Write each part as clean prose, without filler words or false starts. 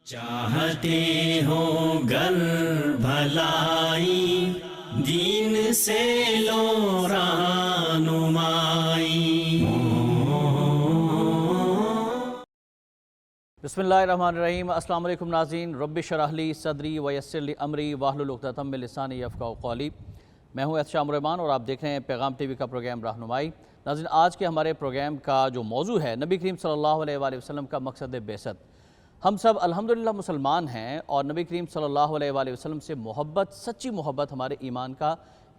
چاہتے ہو گر بھلائی دین سے لو رہنمائی۔ بسم اللہ الرحمن الرحیم۔ السلام علیکم ناظرین، رب اشرح لی صدری ویسر لی امری واحلل عقدۃ من لسانی یفقہوا قولی۔ میں ہوں احتشام الرحمان اور آپ دیکھ رہے ہیں پیغام ٹی وی کا پروگرام رہنمائی۔ ناظرین، آج کے ہمارے پروگرام کا جو موضوع ہے نبی کریم صلی اللہ علیہ وآلہ وسلم کا مقصد بعثت۔ ہم سب الحمدللہ مسلمان ہیں اور نبی کریم صلی اللہ علیہ وآلہ وسلم سے محبت، سچی محبت ہمارے ایمان کا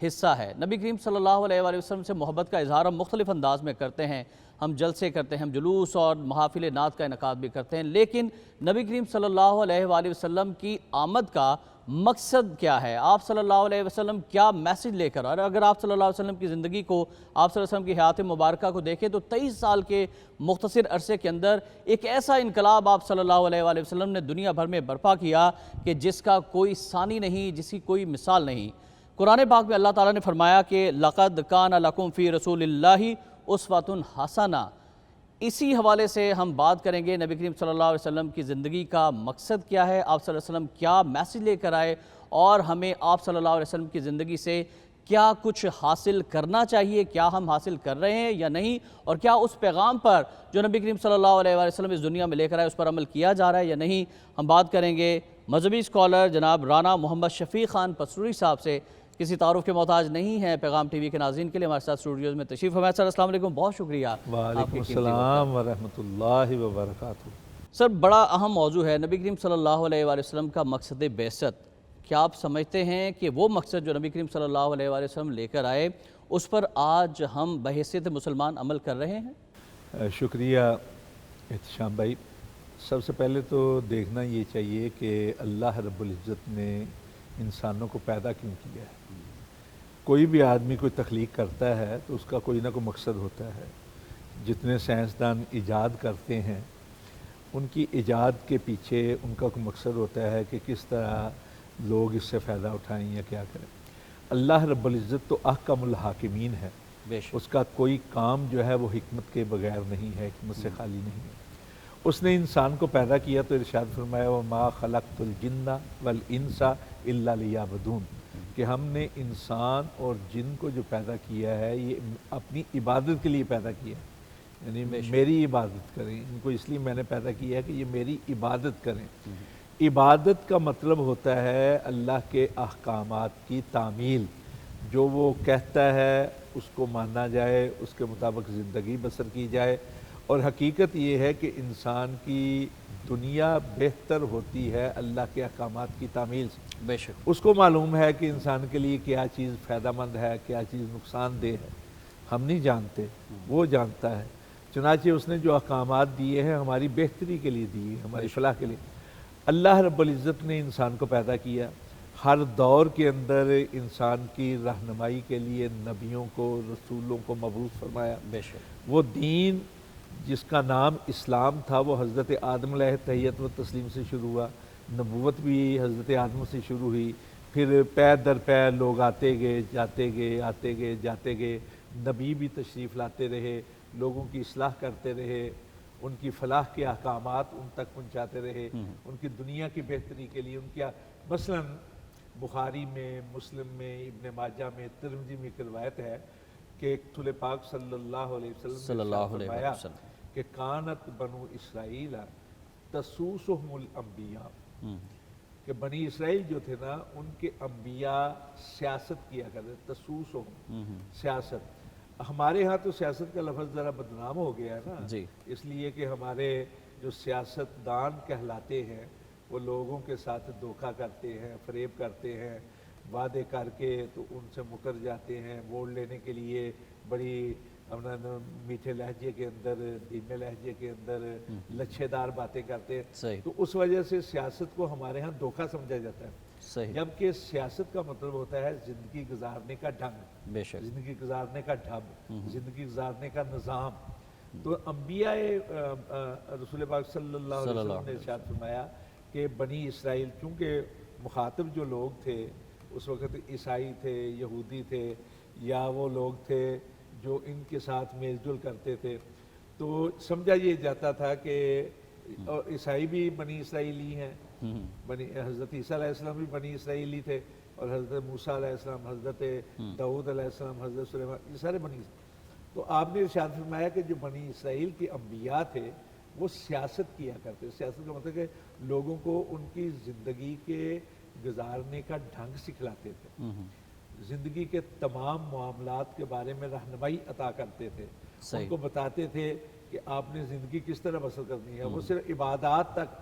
حصہ ہے۔ نبی کریم صلی اللہ علیہ وآلہ وسلم سے محبت کا اظہار ہم مختلف انداز میں کرتے ہیں، ہم جلسے کرتے ہیں، ہم جلوس اور محافل نعت کا انعقاد بھی کرتے ہیں، لیکن نبی کریم صلی اللہ علیہ وآلہ وسلم کی آمد کا مقصد کیا ہے؟ آپ صلی اللہ علیہ وسلم کیا میسج لے کر؟ اور اگر آپ صلی اللہ علیہ وسلم کی زندگی کو، آپ صلی اللہ علیہ وسلم کی حیات مبارکہ کو دیکھیں تو 23 سال کے مختصر عرصے کے اندر ایک ایسا انقلاب آپ صلی اللہ علیہ وآلہ وسلم نے دنیا بھر میں برپا کیا کہ جس کا کوئی ثانی نہیں، جس کی کوئی مثال نہیں۔ قرآن پاک میں اللہ تعالیٰ نے فرمایا کہ لَقَدْ كَانَ لَكُمْ فِي رَسُولِ اللَّهِ أُسْوَةٌ حَسَنَةٌ۔ اسی حوالے سے ہم بات کریں گے نبی کریم صلی اللہ علیہ وسلم کی زندگی کا مقصد کیا ہے، آپ صلی اللہ علیہ وسلم کیا میسج لے کر آئے اور ہمیں آپ صلی اللہ علیہ وسلم کی زندگی سے کیا کچھ حاصل کرنا چاہیے، کیا ہم حاصل کر رہے ہیں یا نہیں، اور کیا اس پیغام پر جو نبی کریم صلی اللہ علیہ وسلم اس دنیا میں لے کر آئے اس پر عمل کیا جا رہا ہے یا نہیں۔ ہم بات کریں گے مذہبی اسکالر جناب رانا محمد شفیق خان پسروری صاحب سے، کسی تعارف کے محتاج نہیں ہیں، پیغام ٹی وی کے ناظرین کے لیے ہمارے ساتھ اسٹوڈیوز میں تشریف فرمائے۔ سر السلام علیکم، بہت شکریہ۔ وعلیکم السلام ورحمۃ اللہ وبرکاتہ۔ سر، بڑا اہم موضوع ہے نبی کریم صلی اللہ علیہ وآلہ وسلم کا مقصد بعثت۔ کیا آپ سمجھتے ہیں کہ وہ مقصد جو نبی کریم صلی اللہ علیہ وآلہ وسلم لے کر آئے اس پر آج ہم بحیثیت مسلمان عمل کر رہے ہیں؟ شکریہ احتشام بھائی۔ سب سے پہلے تو دیکھنا یہ چاہیے کہ اللہ رب العزت نے انسانوں کو پیدا کیوں کیا ہے۔ کوئی بھی آدمی کوئی تخلیق کرتا ہے تو اس کا کوئی نہ کوئی مقصد ہوتا ہے۔ جتنے سائنسدان ایجاد کرتے ہیں ان کی ایجاد کے پیچھے ان کا کوئی مقصد ہوتا ہے کہ کس طرح لوگ اس سے فائدہ اٹھائیں یا کیا کریں۔ اللہ رب العزت تو احکم الحاکمین ہے، بے شک۔ اس کا کوئی کام جو ہے وہ حکمت کے بغیر نہیں ہے، حکمت سے خالی نہیں ہے۔ اس نے انسان کو پیدا کیا تو ارشاد فرمایا وَمَا خَلَقْتُ الْجِنَّ وَالْإِنسَ إِلَّا لِيَعْبُدُونَ، کہ ہم نے انسان اور جن کو جو پیدا کیا ہے یہ اپنی عبادت کے لیے پیدا کیا ہے، یعنی میری عبادت کریں۔ ان کو اس لیے میں نے پیدا کیا ہے کہ یہ میری عبادت کریں۔ عبادت کا مطلب ہوتا ہے اللہ کے احکامات کی تعمیل، جو وہ کہتا ہے اس کو مانا جائے، اس کے مطابق زندگی بسر کی جائے۔ اور حقیقت یہ ہے کہ انسان کی دنیا بہتر ہوتی ہے اللہ کے احکامات کی تعمیل سے۔ بے شک۔ اس کو معلوم ہے کہ انسان کے لیے کیا چیز فائدہ مند ہے، کیا چیز نقصان دہ ہے، ہم نہیں جانتے، وہ جانتا ہے۔ چنانچہ اس نے جو احکامات دیے ہیں ہماری بہتری کے لیے دیے، ہماری فلاح کے لیے۔ اللہ رب العزت نے انسان کو پیدا کیا، ہر دور کے اندر انسان کی رہنمائی کے لیے نبیوں کو، رسولوں کو مبعوث فرمایا۔ بے شک۔ وہ دین جس کا نام اسلام تھا وہ حضرت آدم علیہ تحیت و تسلیم سے شروع ہوا، نبوت بھی حضرت آدم سے شروع ہوئی، پھر پے در پے لوگ آتے گئے جاتے گئے، آتے گئے جاتے گئے، نبی بھی تشریف لاتے رہے، لوگوں کی اصلاح کرتے رہے، ان کی فلاح کے احکامات ان تک پہنچاتے رہے، ان کی دنیا کی بہتری کے لیے۔ ان کی مثلا بخاری میں، مسلم میں، ابن ماجہ میں، ترمذی میں ایک روایت ہے کہ رسول پاک صلی اللہ علیہ وسلم نے فرمایا کہ کانت بنو اسرائیل تسوسہم الانبیاء، کہ بنی اسرائیل جو تھے نا ان کے انبیاء سیاست کیا کرتے، تسوسہم سیاست۔ ہمارے ہاں تو سیاست کا لفظ ذرا بدنام ہو گیا ہے نا، جی، اس لیے کہ ہمارے جو سیاست دان کہلاتے ہیں وہ لوگوں کے ساتھ دھوکہ کرتے ہیں، فریب کرتے ہیں، وعدے کر کے تو ان سے مکر جاتے ہیں، ووٹ لینے کے لیے بڑی میٹھے لہجے کے اندر، دھیمے لہجے کے اندر لچھے دار باتیں کرتے ہیں۔ صحیح، تو اس وجہ سے سیاست کو ہمارے ہاں دھوکہ سمجھا جاتا ہے، صحیح، جبکہ سیاست کا مطلب ہوتا ہے زندگی گزارنے کا ڈھنگ، بے شک، زندگی گزارنے کا ڈھب، زندگی گزارنے کا نظام۔ تو انبیاء رسول پاک صلی اللہ علیہ وسلم نے ارشاد فرمایا کہ بنی اسرائیل، چونکہ مخاطب جو لوگ تھے اس وقت عیسائی تھے، یہودی تھے، یا وہ لوگ تھے جو ان کے ساتھ میل جول کرتے تھے، تو سمجھا یہ جاتا تھا کہ اور عیسائی بھی بنی اسرائیلی ہیں، حضرت عیسیٰ علیہ السلام بھی بنی اسرائیلی تھے، اور حضرت موسیٰ علیہ السلام، حضرت داؤد علیہ السلام، حضرت سلیمان، یہ سارے بنی اسرائیل۔ تو آپ نے ارشاد فرمایا کہ جو بنی اسرائیل کے انبیاء تھے وہ سیاست کیا کرتے، سیاست کا مطلب کہ لوگوں کو ان کی زندگی کے گزارنے کا ڈھنگ سکھلاتے تھے، زندگی کے تمام معاملات کے بارے میں رہنمائی عطا کرتے تھے، ان کو بتاتے تھے کہ آپ نے زندگی کس طرح بسر کرنی ہے۔ وہ صرف عبادات تک،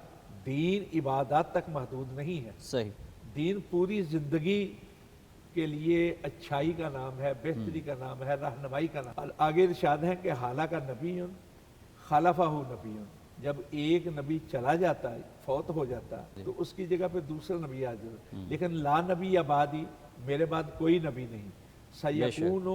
دین عبادات تک محدود نہیں ہے، صحیح، دین پوری زندگی کے لیے اچھائی کا نام ہے، بہتری کا نام ہے، رہنمائی کا نام۔ آگے ارشاد ہے کہ حالہ کا نبی خلفہ نبی، جب ایک نبی چلا جاتا ہے، فوت ہو جاتا ہے، تو اس کی جگہ پہ دوسرا نبی آ جاتا ہے، لیکن لا نبی بعدی، میرے بعد کوئی نبی نہیں، سیکون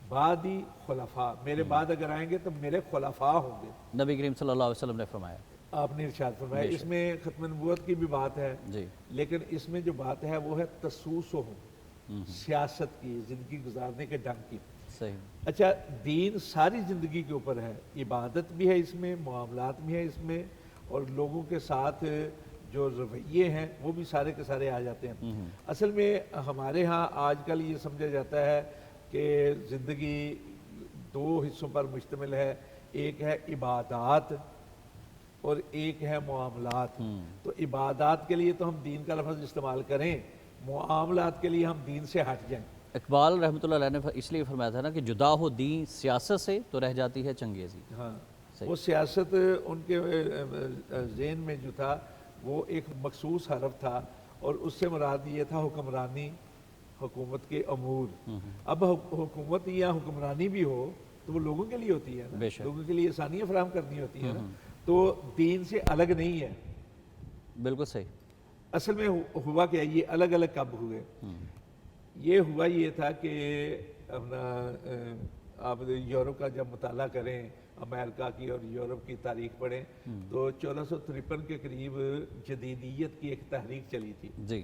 بعدی خلفاء، میرے بعد اگر آئیں گے تو میرے خلفاء ہوں گے، نبی کریم صلی اللہ علیہ وسلم نے فرمایا۔ آپ نے ارشاد فرمایا۔ اس میں ختم نبوت کی بھی بات ہے، جی، لیکن اس میں جو بات ہے وہ ہے تسوسہم، سیاست کی، زندگی گزارنے کے ڈھنگ کی۔ صحیح، اچھا، دین ساری زندگی کے اوپر ہے، عبادت بھی ہے اس میں، معاملات بھی ہے اس میں، اور لوگوں کے ساتھ جو رویے ہیں وہ بھی سارے کے سارے آ جاتے ہیں۔ اصل میں ہمارے ہاں آج کل یہ سمجھا جاتا ہے کہ زندگی دو حصوں پر مشتمل ہے، ایک ہے عبادات اور ایک ہے معاملات۔ تو عبادات کے لیے تو ہم دین کا لفظ استعمال کریں، معاملات کے لیے ہم دین سے ہٹ جائیں۔ اقبال رحمۃ اللہ علیہ نے اس لیے فرمایا تھا نا کہ جدا ہو دین سیاست سے تو رہ جاتی ہے چنگیزی۔ ہاں، وہ سیاست ان کے ذہن میں جو تھا وہ ایک مخصوص حرف تھا، اور اس سے مراد یہ تھا حکمرانی، حکومت کے امور۔ اب حکومت یا حکمرانی بھی ہو تو وہ لوگوں کے لیے ہوتی ہے نا، لوگوں کے لیے آسانیاں فراہم کرنی ہوتی ہے نا، تو دین سے الگ نہیں ہے۔ بالکل صحیح۔ اصل میں ہوا کیا، یہ الگ الگ کب ہوئے؟ یہ ہوا یہ تھا کہ اپنا آپ یورپ کا جب مطالعہ کریں، امریکہ کی اور یورپ کی تاریخ پڑھیں، تو 1453 کے قریب جدیدیت کی ایک تحریک چلی تھی۔ جی،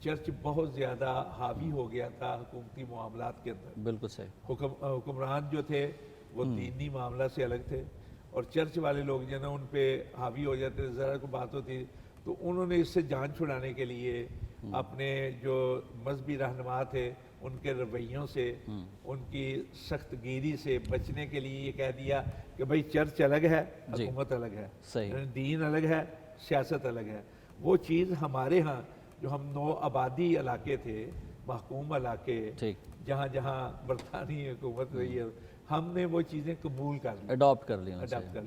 چرچ بہت زیادہ حاوی ہو گیا تھا حکومتی معاملات کے اندر۔ بالکل صحیح۔ حکمران جو تھے وہ دینی معاملہ سے الگ تھے، اور چرچ والے لوگ جو نا ان پہ حاوی ہو جاتے، ذرا کو بات ہوتی، تو انہوں نے اس سے جان چھڑانے کے لیے اپنے جو مذہبی رہنما تھے ان کے رویوں سے، ان کی سخت گیری سے بچنے کے لیے یہ کہہ دیا کہ بھئی چرچ الگ ہے، حکومت الگ ہے، دین الگ ہے، سیاست الگ ہے۔ وہ چیز ہمارے ہاں جو ہم نو آبادی علاقے تھے، محکوم علاقے، جہاں جہاں برطانوی حکومت رہی ہے، ہم نے وہ چیزیں قبول کر لی، اڈاپٹ کر لی،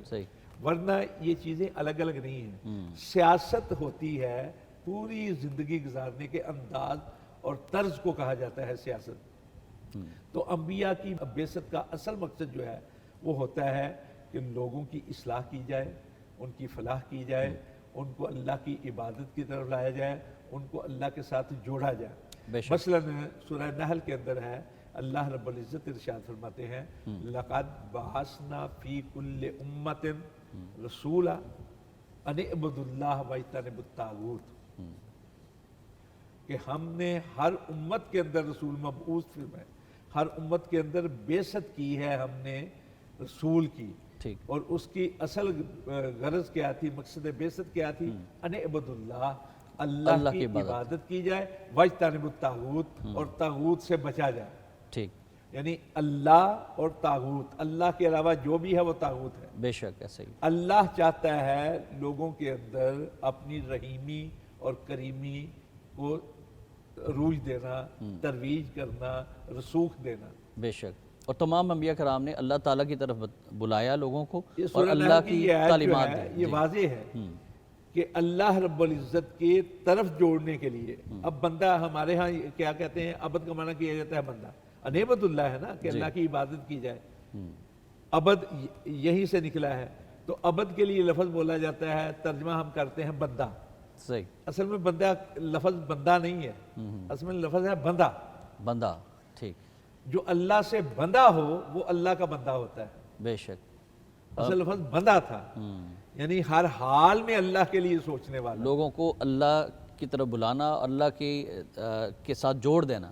صحیح، ورنہ یہ چیزیں الگ الگ نہیں ہیں۔ سیاست ہوتی ہے پوری زندگی گزارنے کے انداز اور طرز کو کہا جاتا ہے سیاست۔ تو انبیاء کی بعثت کا اصل مقصد جو ہے وہ ہوتا ہے کہ لوگوں کی اصلاح کی جائے، ان کی فلاح کی جائے، ان کو اللہ کی عبادت کی طرف لایا جائے، ان کو اللہ کے ساتھ جوڑا جائے۔ مثلا سورہ نحل کے اندر ہے، اللہ رب العزت ارشاد فرماتے ہیں لَقَدْ بَعَثْنَا فِي كُلِّ أُمَّةٍ رَسُولًا أَنِ اعْبُدُوا اللَّهَ وَاجْتَنِبُوا الطَّاغُوتَ، کہ ہم نے ہر امت کے اندر رسول مبعوث فرمائے، ہر امت کے اندر بعثت کی ہے ہم نے رسول کی، اور اس کی اصل غرض کیا تھی، مقصد بعثت کیا تھی؟ ان اعبدوا اللہ، اللہ کی عبادت کی جائے، واجتنبوا الطاغوت، اور طاغوت سے بچا جائے۔ ٹھیک، یعنی اللہ اور طاغوت، اللہ کے علاوہ جو بھی ہے وہ طاغوت ہے۔ بے شک ایسا ہی۔ اللہ چاہتا ہے لوگوں کے اندر اپنی رحیمی اور کریمی کو روج دینا، ترویج کرنا، رسوخ دینا۔ بے شک، اور تمام انبیاء کرام نے اللہ تعالیٰ کی طرف بلایا لوگوں کو، اور اللہ کی تعلیمات یہ واضح ہے کہ اللہ رب العزت کے طرف جوڑنے کے لیے۔ اب بندہ ہمارے ہاں کیا کہتے ہیں، عبد کا معنی کیا جاتا ہے بندہ، انعبد اللہ ہے نا، کہ اللہ کی عبادت کی جائے، عبد یہی سے نکلا ہے، تو عبد کے لیے لفظ بولا جاتا ہے، ترجمہ ہم کرتے ہیں بندہ۔ صحیح، اصل میں بندہ لفظ بندہ نہیں ہے، اصل میں لفظ ہے بندہ۔ بندہ، ٹھیک، جو اللہ سے بندہ ہو وہ اللہ کا بندہ ہوتا ہے۔ بے شک، اصل لفظ بندہ تھا، یعنی ہر حال میں اللہ کے لیے سوچنے والا، لوگوں کو اللہ کی طرف بلانا، اللہ کے ساتھ جوڑ دینا،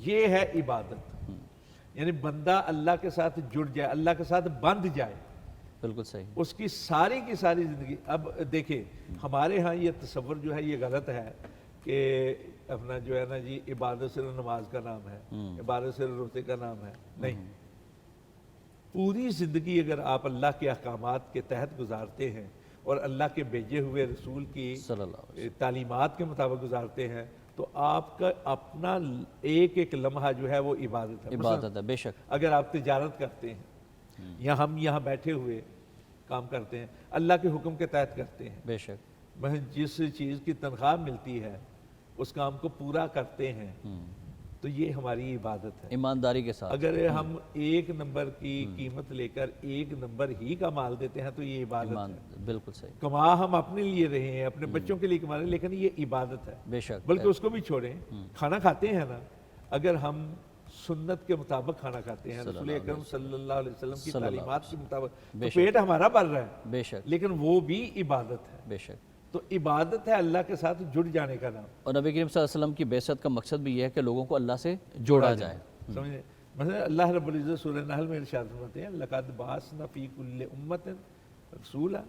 یہ ہے عبادت۔ یعنی بندہ اللہ کے ساتھ جڑ جائے، اللہ کے ساتھ بندھ جائے، بالکل صحیح. اس کی ساری زندگی. اب دیکھیں ہمارے ہاں یہ تصور جو ہے یہ غلط ہے کہ اپنا جو ہے نا جی عبادت صرف نماز کا نام ہے, عبادت صرف روزے کا نام ہے. نہیں, پوری زندگی اگر آپ اللہ کے احکامات کے تحت گزارتے ہیں اور اللہ کے بھیجے ہوئے رسول کی تعلیمات کے مطابق گزارتے ہیں تو آپ کا اپنا ایک لمحہ جو ہے وہ عبادت ہے. عبادت ہے بے شک. اگر آپ تجارت کرتے ہیں یا ہم یہاں بیٹھے ہوئے کام کرتے ہیں اللہ کے حکم کے تحت کرتے ہیں, بے شک. جس چیز کی تنخواہ ملتی ہے اس کام کو پورا کرتے ہیں تو یہ ہماری عبادت ہے ایمانداری کے ساتھ. اگر ہم 1 نمبر کی قیمت لے کر 1 نمبر ہی کا مال دیتے ہیں تو یہ عبادت ہے. بالکل صحیح. کما ہم اپنے لیے رہے ہیں, اپنے بچوں کے لیے کما رہے ہیں, لیکن یہ عبادت ہے بے شک. بلکہ اس کو بھی چھوڑیں. کھانا کھاتے ہیں نا, اگر ہم سنت کے مطابق کھانا کھاتے ہیں, رسول اکرم صلی اللہ علیہ وسلم کی تعلیمات کے مطابق, تو پیٹ ہمارا بھر رہا ہے بے شک, لیکن وہ بھی عبادت ہے. بے شک. تو عبادت ہے اللہ کے ساتھ جڑ جانے کا نام. اور نبی کریم صلی اللہ علیہ وسلم کی بعثت کا مقصد بھی یہ ہے کہ لوگوں کو اللہ سے جوڑا جائے. سمجھے, مثلا اللہ رب العزت سورہ نحل میں ارشاد فرماتے ہیں لقد بعثنا فی کل امۃ رسولا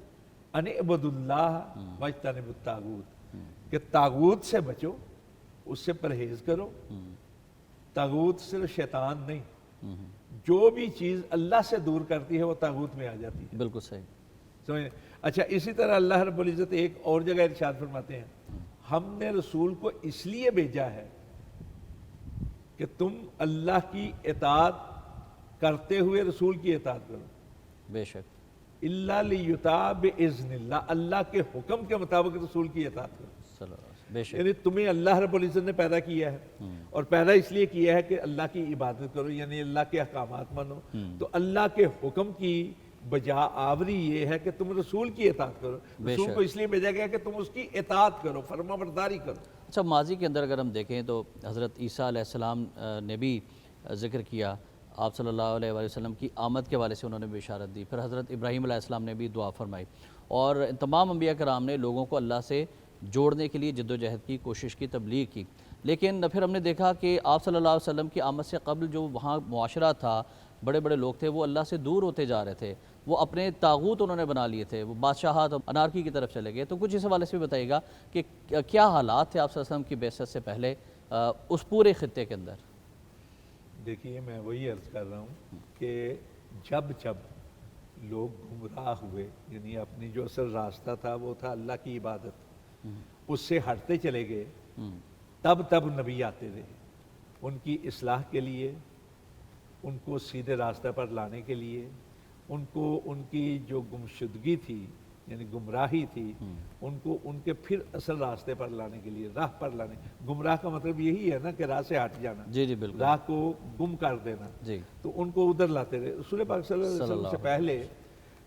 ان اعبدوا اللہ واجتنبوا الطاغوت, کہ طاغوت سے بچو, اس سے پرہیز کرو. طاغوت صرف شیطان نہیں, جو بھی چیز اللہ سے دور کرتی ہے وہ طاغوت میں آ جاتی ہے. بالکل صحیح. سمجھے. اچھا, اسی طرح اللہ رب العزت ایک اور جگہ ارشاد فرماتے ہیں ہم نے رسول کو اس لیے بھیجا ہے کہ تم اللہ کی اطاعت کرتے ہوئے رسول کی اطاعت کرو. بے شک. الا لیطاع باذن اللہ, اللہ کے حکم کے مطابق رسول کی اطاعت کرو. صلی اللہ علیہ وسلم. بے شک. یعنی تمہیں اللہ رب العزت نے پیدا کیا ہے اور پیدا اس لیے کیا ہے کہ اللہ کی عبادت کرو, یعنی اللہ کے احکامات مانو. تو اللہ کے حکم کی بجا آوری یہ ہے کہ تم رسول کی اطاعت کرو. رسول کو اس لیے بھیجا گیا کہ تم اس کی اطاعت کرو, فرما برداری کرو. اچھا, ماضی کے اندر اگر ہم دیکھیں تو حضرت عیسیٰ علیہ السلام نے بھی ذکر کیا, آپ صلی اللہ علیہ وآلہ وسلم کی آمد کے حوالے سے انہوں نے بھی اشارت دی. پھر حضرت ابراہیم علیہ السلام نے بھی دعا فرمائی, اور تمام انبیاء کرام نے لوگوں کو اللہ سے جوڑنے کے لیے جد و جہد کی, کوشش کی, تبلیغ کی. لیکن پھر ہم نے دیکھا کہ آپ صلی اللہ علیہ وسلم کی آمد سے قبل جو وہاں معاشرہ تھا, بڑے بڑے لوگ تھے, وہ اللہ سے دور ہوتے جا رہے تھے. وہ اپنے طاغوت انہوں نے بنا لیے تھے, وہ بادشاہت انارکی کی طرف چلے گئے. تو کچھ اس حوالے سے بھی بتائیے گا کہ کیا حالات تھے آپ صلی اللہ علیہ وسلم کی بعثت سے پہلے اس پورے خطے کے اندر. دیکھیے, میں وہی عرض کر رہا ہوں کہ جب لوگ گمراہ ہوئے, یعنی اپنی جو اصل راستہ تھا وہ تھا اللہ کی عبادت, اس سے ہٹتے چلے گئے, تب نبی آتے رہے ان کی اصلاح کے لیے, ان کو سیدھے راستہ پر لانے کے لیے, ان کو ان کی جو گمشدگی تھی یعنی گمراہی تھی ان کو ان کے پھر اصل راستے پر لانے کے لیے, راہ پر لانے. گمراہ کا مطلب یہی ہے نا کہ راہ سے ہٹ جانا, جی بالکل, راہ کو گم کر دینا. تو ان کو ادھر لاتے رہے. رسول پاک صلی اللہ علیہ وسلم سے پہلے,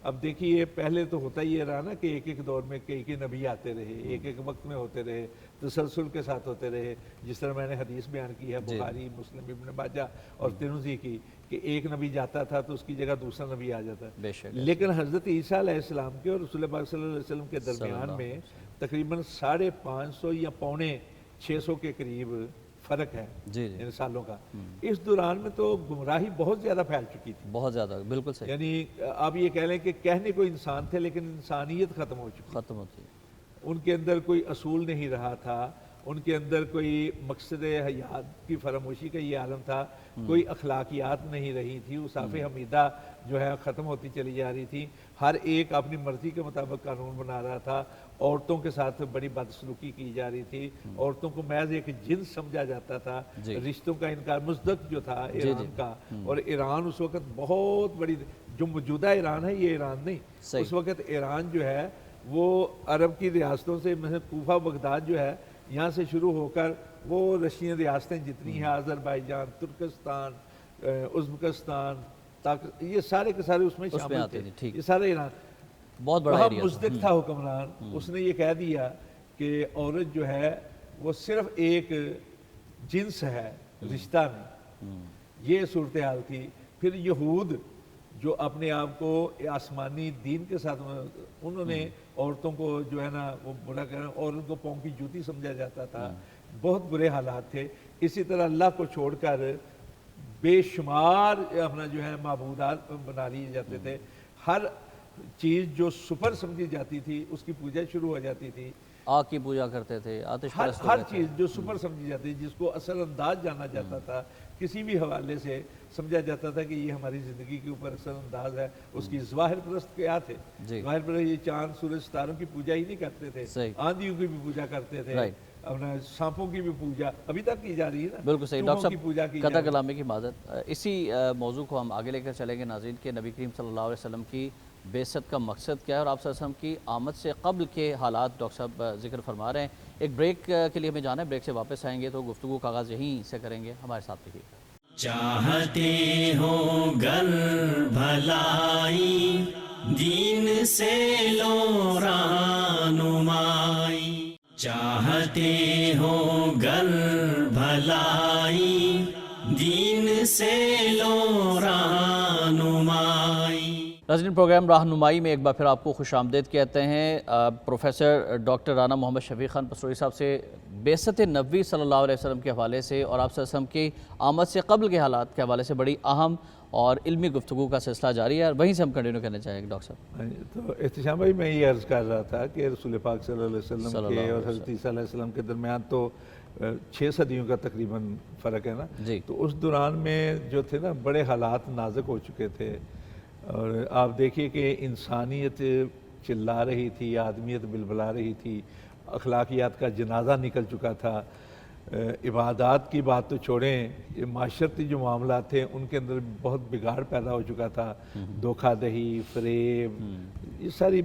اب دیکھیے پہلے تو ہوتا یہ رہا نا کہ ایک دور میں کئی نبی آتے رہے, ایک وقت میں ہوتے رہے, تسلسل کے ساتھ ہوتے رہے. جس طرح میں نے حدیث بیان کی ہے بخاری, مسلم, ابن ماجہ اور ترمذی کی, کہ ایک نبی جاتا تھا تو اس کی جگہ دوسرا نبی آ جاتا ہے. لیکن حضرت عیسیٰ علیہ السلام کے اور رسول پاک صلی اللہ علیہ وسلم کے درمیان میں تقریباً 550 یا 650 کے قریب فرق ہے ان سالوں کا. اس دوران میں تو گمراہی بہت زیادہ پھیل چکی تھی, بہت زیادہ, بالکل صحیح. یعنی آپ یہ کہہ لیں کہ کہنے کو انسان تھے لیکن انسانیت ختم ہو چکی, ختم ہوتی. ان کے اندر کوئی اصول نہیں رہا تھا, ان کے اندر کوئی مقصد حیات کی فراموشی کا یہ عالم تھا, کوئی اخلاقیات نہیں رہی تھی, اوصاف حمیدہ جو ہے ختم ہوتی چلی جا رہی تھی. ہر ایک اپنی مرضی کے مطابق قانون بنا رہا تھا, عورتوں کے ساتھ بڑی بدسلوکی کی جا رہی تھی, عورتوں کو محض ایک جنس سمجھا جاتا تھا, رشتوں کا انکار. مزدق جو تھا ایران کا, اور ایران اس وقت بہت بڑی, جو موجودہ ایران ہے یہ ایران نہیں, اس وقت ایران جو ہے وہ عرب کی ریاستوں سے, مثلا کوفہ بغداد جو ہے یہاں سے شروع ہو کر وہ رشین ریاستیں جتنی ہیں, آذربائیجان, ترکستان, ازبکستان, یہ سارے کے سارے اس میں شامل تھے. یہ سارے ایران بہت بڑا مزدق تھا حکمران. اس نے یہ کہہ دیا کہ عورت جو ہے وہ صرف ایک جنس ہے رشتہ میں. یہ صورتحال تھی. پھر یہود جو اپنے آپ کو آسمانی دین کے ساتھ, انہوں نے عورتوں کو جو ہے نا وہ برا کہنا, عورت کو پاؤں کی جوتی سمجھا جاتا تھا. بہت برے حالات تھے. اسی طرح اللہ کو چھوڑ کر بے شمار اپنا جو ہے معبودات بنا لیے جاتے تھے. ہر چیز جو سپر سمجھی جاتی تھی اس کی پوجا شروع ہو جاتی تھی. آگ کی پوجا کرتے تھے، آتش پرست ہر ہوتے تھے. چیز جو سپر سمجھی جاتی تھی، جس کو اثر انداز جانا جاتا تھا، کسی بھی حوالے سے سمجھا جاتا تھا کہ یہ ہماری زندگی کے اوپر اثر انداز ہے. اس کی ظواہر پرست کیا تھے؟ جی. ظواہر پرست یہ چاند سورج ستاروں کی پوجا ہی نہیں کرتے تھے، صحیح. آندھیوں کی بھی پوجا کرتے تھے، Right. اپنا سانپوں کی بھی پوجا ابھی تک کی جا رہی ہے نا. بالکل صحیح. ڈاکٹر چوہوں کی پوجا صاحب کی قطع جا رہی ہے. کلامی کی معذرت، اسی موضوع کو ہم آگے لے کر چلیں گے ناظرین کہ نبی کریم صلی اللہ علیہ وسلم کی بعثت کا مقصد کیا ہے اور آپ صلی اللہ علیہ وسلم کی آمد سے قبل کے حالات ڈاکٹر صاحب ذکر فرما رہے ہیں. ایک بریک کے لیے ہمیں جانا ہے، بریک سے واپس آئیں گے تو گفتگو کا آغاز یہیں سے کریں گے. ہمارے ساتھ رہیے. چاہتے ہو گر بھلائی دین سے لو رہنمائی، چاہتے ہو گر بھلائی دین سے لو رہنمائی. ناظرین پروگرام رہنمائی میں ایک بار پھر آپ کو خوش آمدید کہتے ہیں. پروفیسر ڈاکٹر رانا محمد شفیق خان پسروری صاحب سے بعثت نبوی صلی اللہ علیہ وسلم کے حوالے سے اور آپ صلی اللہ علیہ وسلم کی آمد سے قبل کے حالات کے حوالے سے بڑی اہم اور علمی گفتگو کا سلسلہ جاری ہے، اور وہیں سے ہم کنٹینیو کرنا چاہیں گے. ڈاکٹر صاحب تو احتشام بھائی میں یہ عرض کر رہا تھا کہ رسول پاک صلی اللہ علیہ وسلم کے اور حضرت عیسیٰ علیہ السلام کے درمیان تو 6 صدیوں کا تقریباً فرق ہے نا. جی. تو اس دوران میں جو تھے نا بڑے حالات نازک ہو چکے تھے، اور آپ دیکھیے کہ انسانیت چلا رہی تھی، آدمیت بلبلا رہی تھی، اخلاقیات کا جنازہ نکل چکا تھا. عبادات کی بات تو چھوڑیں، یہ معاشرتی جو معاملات تھے ان کے اندر بہت بگاڑ پیدا ہو چکا تھا. دھوکہ دہی، فریب، یہ ساری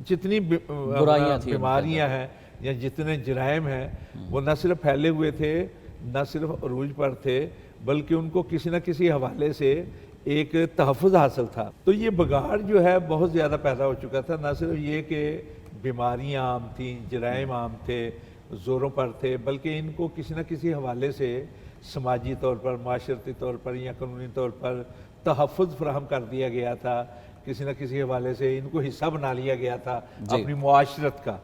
جتنی برائیاں تھیں، بیماریاں ہیں یا جتنے جرائم ہیں وہ نہ صرف پھیلے ہوئے تھے، نہ صرف عروج پر تھے، بلکہ ان کو کسی نہ کسی حوالے سے ایک تحفظ حاصل تھا. تو یہ بگاڑ جو ہے بہت زیادہ پیدا ہو چکا تھا. نہ صرف یہ کہ بیماریاں عام تھیں، جرائم عام تھے، زوروں پر تھے، بلکہ ان کو کسی نہ کسی حوالے سے سماجی طور پر، معاشرتی طور پر یا قانونی طور پر تحفظ فراہم کر دیا گیا تھا. کسی نہ کسی حوالے سے ان کو حصہ بنا لیا گیا تھا اپنی معاشرت کا.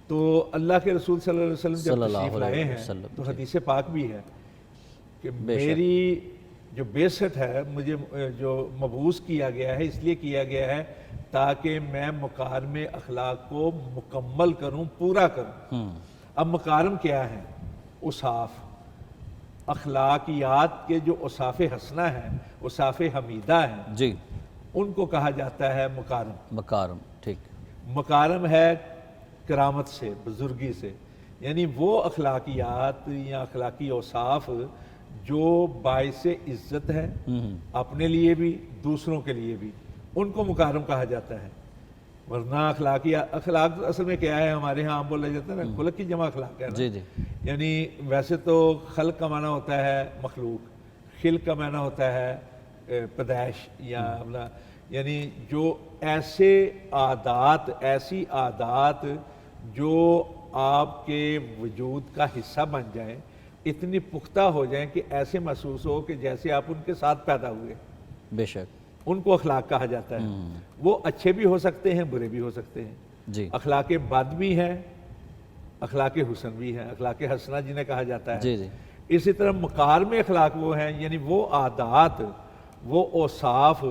تو اللہ کے رسول صلی اللہ علیہ وسلم جب تشریف لائے ہیں تو حدیث پاک بھی ہے کہ میری جو بعثت ہے، مجھے جو مبعوث کیا گیا ہے، اس لیے کیا گیا ہے تاکہ میں مکارم اخلاق کو مکمل کروں، پورا کروں. اب مکارم کیا ہیں؟ اوصاف، اخلاقیات کے جو اوصاف حسنہ ہیں، اوصاف حمیدہ ہیں، جی، ان کو کہا جاتا ہے مکارم. مکارم، ٹھیک. مکارم ہے کرامت سے، بزرگی سے، یعنی وہ اخلاقیات یا اخلاقی اوصاف جو باعث عزت ہے اپنے لیے بھی دوسروں کے لیے بھی، ان کو مکارم کہا جاتا ہے. ورنہ اخلاق اصل میں کیا ہے؟ ہمارے ہاں عام بولا جاتا ہے نا، خلق کی جمع اخلاق ہے نا. جی جی. یعنی ویسے تو خلق کا معنی ہوتا ہے مخلوق، خلق کا معنی ہوتا ہے پیدائش یا یعنی جو ایسے عادات، ایسی عادات جو آپ کے وجود کا حصہ بن جائیں، اتنی پختہ ہو جائیں کہ ایسے محسوس ہو کہ جیسے آپ ان کے ساتھ پیدا ہوئے. بے شک. ان کو اخلاق کہا جاتا ہے. وہ اچھے بھی ہو سکتے ہیں، برے بھی ہو سکتے ہیں. جی. اخلاق بد بھی ہیں، اخلاق حسن بھی ہیں، اخلاق حسنہ جنہیں کہا جاتا ہے. جی جی. اسی طرح مکارم اخلاق وہ ہیں، یعنی وہ عادات، وہ اوصاف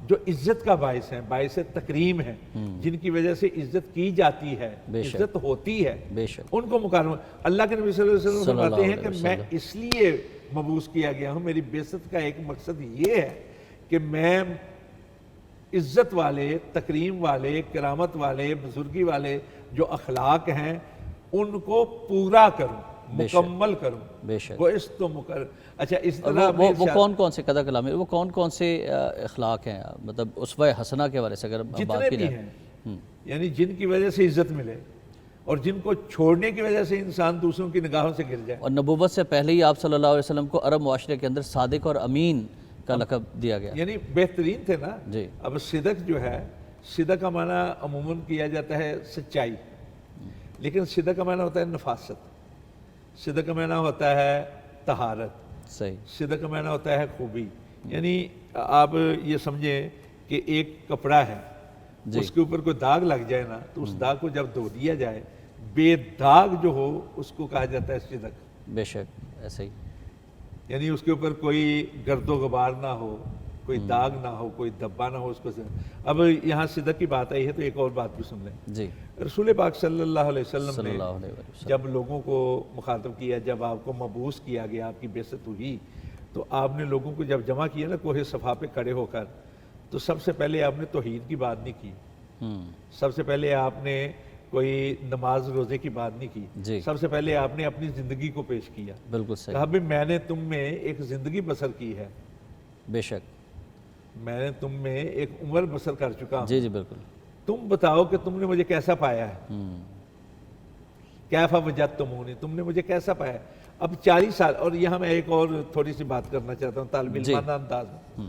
جو عزت کا باعث ہیں، باعث تکریم ہیں، جن کی وجہ سے عزت کی جاتی ہے، عزت ہوتی ہے، بے شک. ان کو مکارم. اللہ کے نبی صلی اللہ علیہ وسلم فرماتے ہیں کہ میں اس لیے مبعوث کیا گیا ہوں، میری بعثت کا ایک مقصد یہ ہے کہ میں عزت والے، تکریم والے، کرامت والے، بزرگی والے جو اخلاق ہیں ان کو پورا کروں، مکمل کروں. بے شک. وہ اس تو اچھا اس طرح وہ کون کون سے قدر کلامی، وہ کون کون سے اخلاق ہیں، مطلب اسوہ حسنہ کے بارے سے اگر بات جتنے کی بھی جائے؟ ہیں، یعنی جن کی وجہ سے عزت ملے اور جن کو چھوڑنے کی وجہ سے انسان دوسروں کی نگاہوں سے گر جائے. اور نبوت سے پہلے ہی آپ صلی اللہ علیہ وسلم کو عرب معاشرے کے اندر صادق اور امین کا لقب دیا گیا. یعنی بہترین تھے نا. جی. اب صدق جو ہے، صدق کا معنی عموماً کیا جاتا ہے سچائی، لیکن صدق کا معنی ہوتا ہے نفاست، صدق کا معنی ہوتا ہے طہارت، صحیح. صدق کا معنی ہوتا ہے خوبی. یعنی آپ یہ سمجھیں کہ ایک کپڑا ہے، اس کے اوپر کوئی داغ لگ جائے نا تو اس داغ کو جب دھو دیا جائے، بے داغ جو ہو اس کو کہا جاتا ہے صدق. بے شک ایسے ہی. یعنی اس کے اوپر کوئی گرد و غبار نہ ہو، کوئی داغ نہ ہو، کوئی دبا نہ ہو اس کو. اب یہاں صدق کی بات آئی ہے تو ایک اور بات بھی سن لیں. جی رسول پاک صلی اللہ علیہ وسلم صلی نے اللہ علیہ وسلم جب لوگوں کو مخاطب کیا، جب آپ کو مبعوث کیا گیا، آپ کی بعثت ہوئی، تو آپ نے لوگوں کو جب جمع کیا نا کوہ صفا پہ کھڑے ہو کر، تو سب سے پہلے آپ نے توحید کی بات نہیں کی. سب سے پہلے آپ نے کوئی نماز روزے کی بات نہیں کی. جی سب سے پہلے آپ نے اپنی زندگی کو پیش کیا. بالکل صحیح. کہا بھی میں نے تم میں ایک زندگی بسر کی ہے، بے شک. میں نے تم میں ایک عمر بسر کر چکا ہوں. جی جی بالکل. تم بتاؤ کہ تم نے مجھے کیسا پایا ہے. کیفا وجدتمونی، تم نے مجھے کیسا پایا ہے. اب 40 سال، اور یہاں میں ایک اور تھوڑی سی بات کرنا چاہتا ہوں طالب علمانہ انداز میں،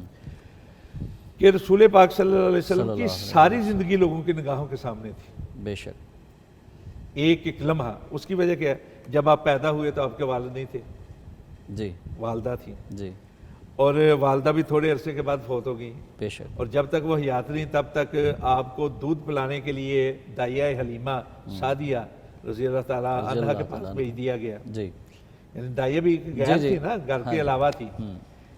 کہ رسول پاک صلی اللہ علیہ وسلم کی ساری زندگی لوگوں کی نگاہوں کے سامنے تھی. بے شک. ایک ایک لمحہ. اس کی وجہ کیا ہے؟ جب آپ پیدا ہوئے تو آپ کے والد نہیں تھے، جی والدہ تھیں، جی اور والدہ بھی تھوڑے عرصے کے بعد فوت ہو گئیں. بے شک. اور جب تک وہ حیات رہیں تب تک آپ کو دودھ پلانے کے لیے دائیہ حلیمہ سعدیہ رضی اللہ تعالیٰ عنہا کے پاس بھیج دیا گیا. جی یعنی دائیہ بھی غیر تھی نا، گھر کے علاوہ تھی.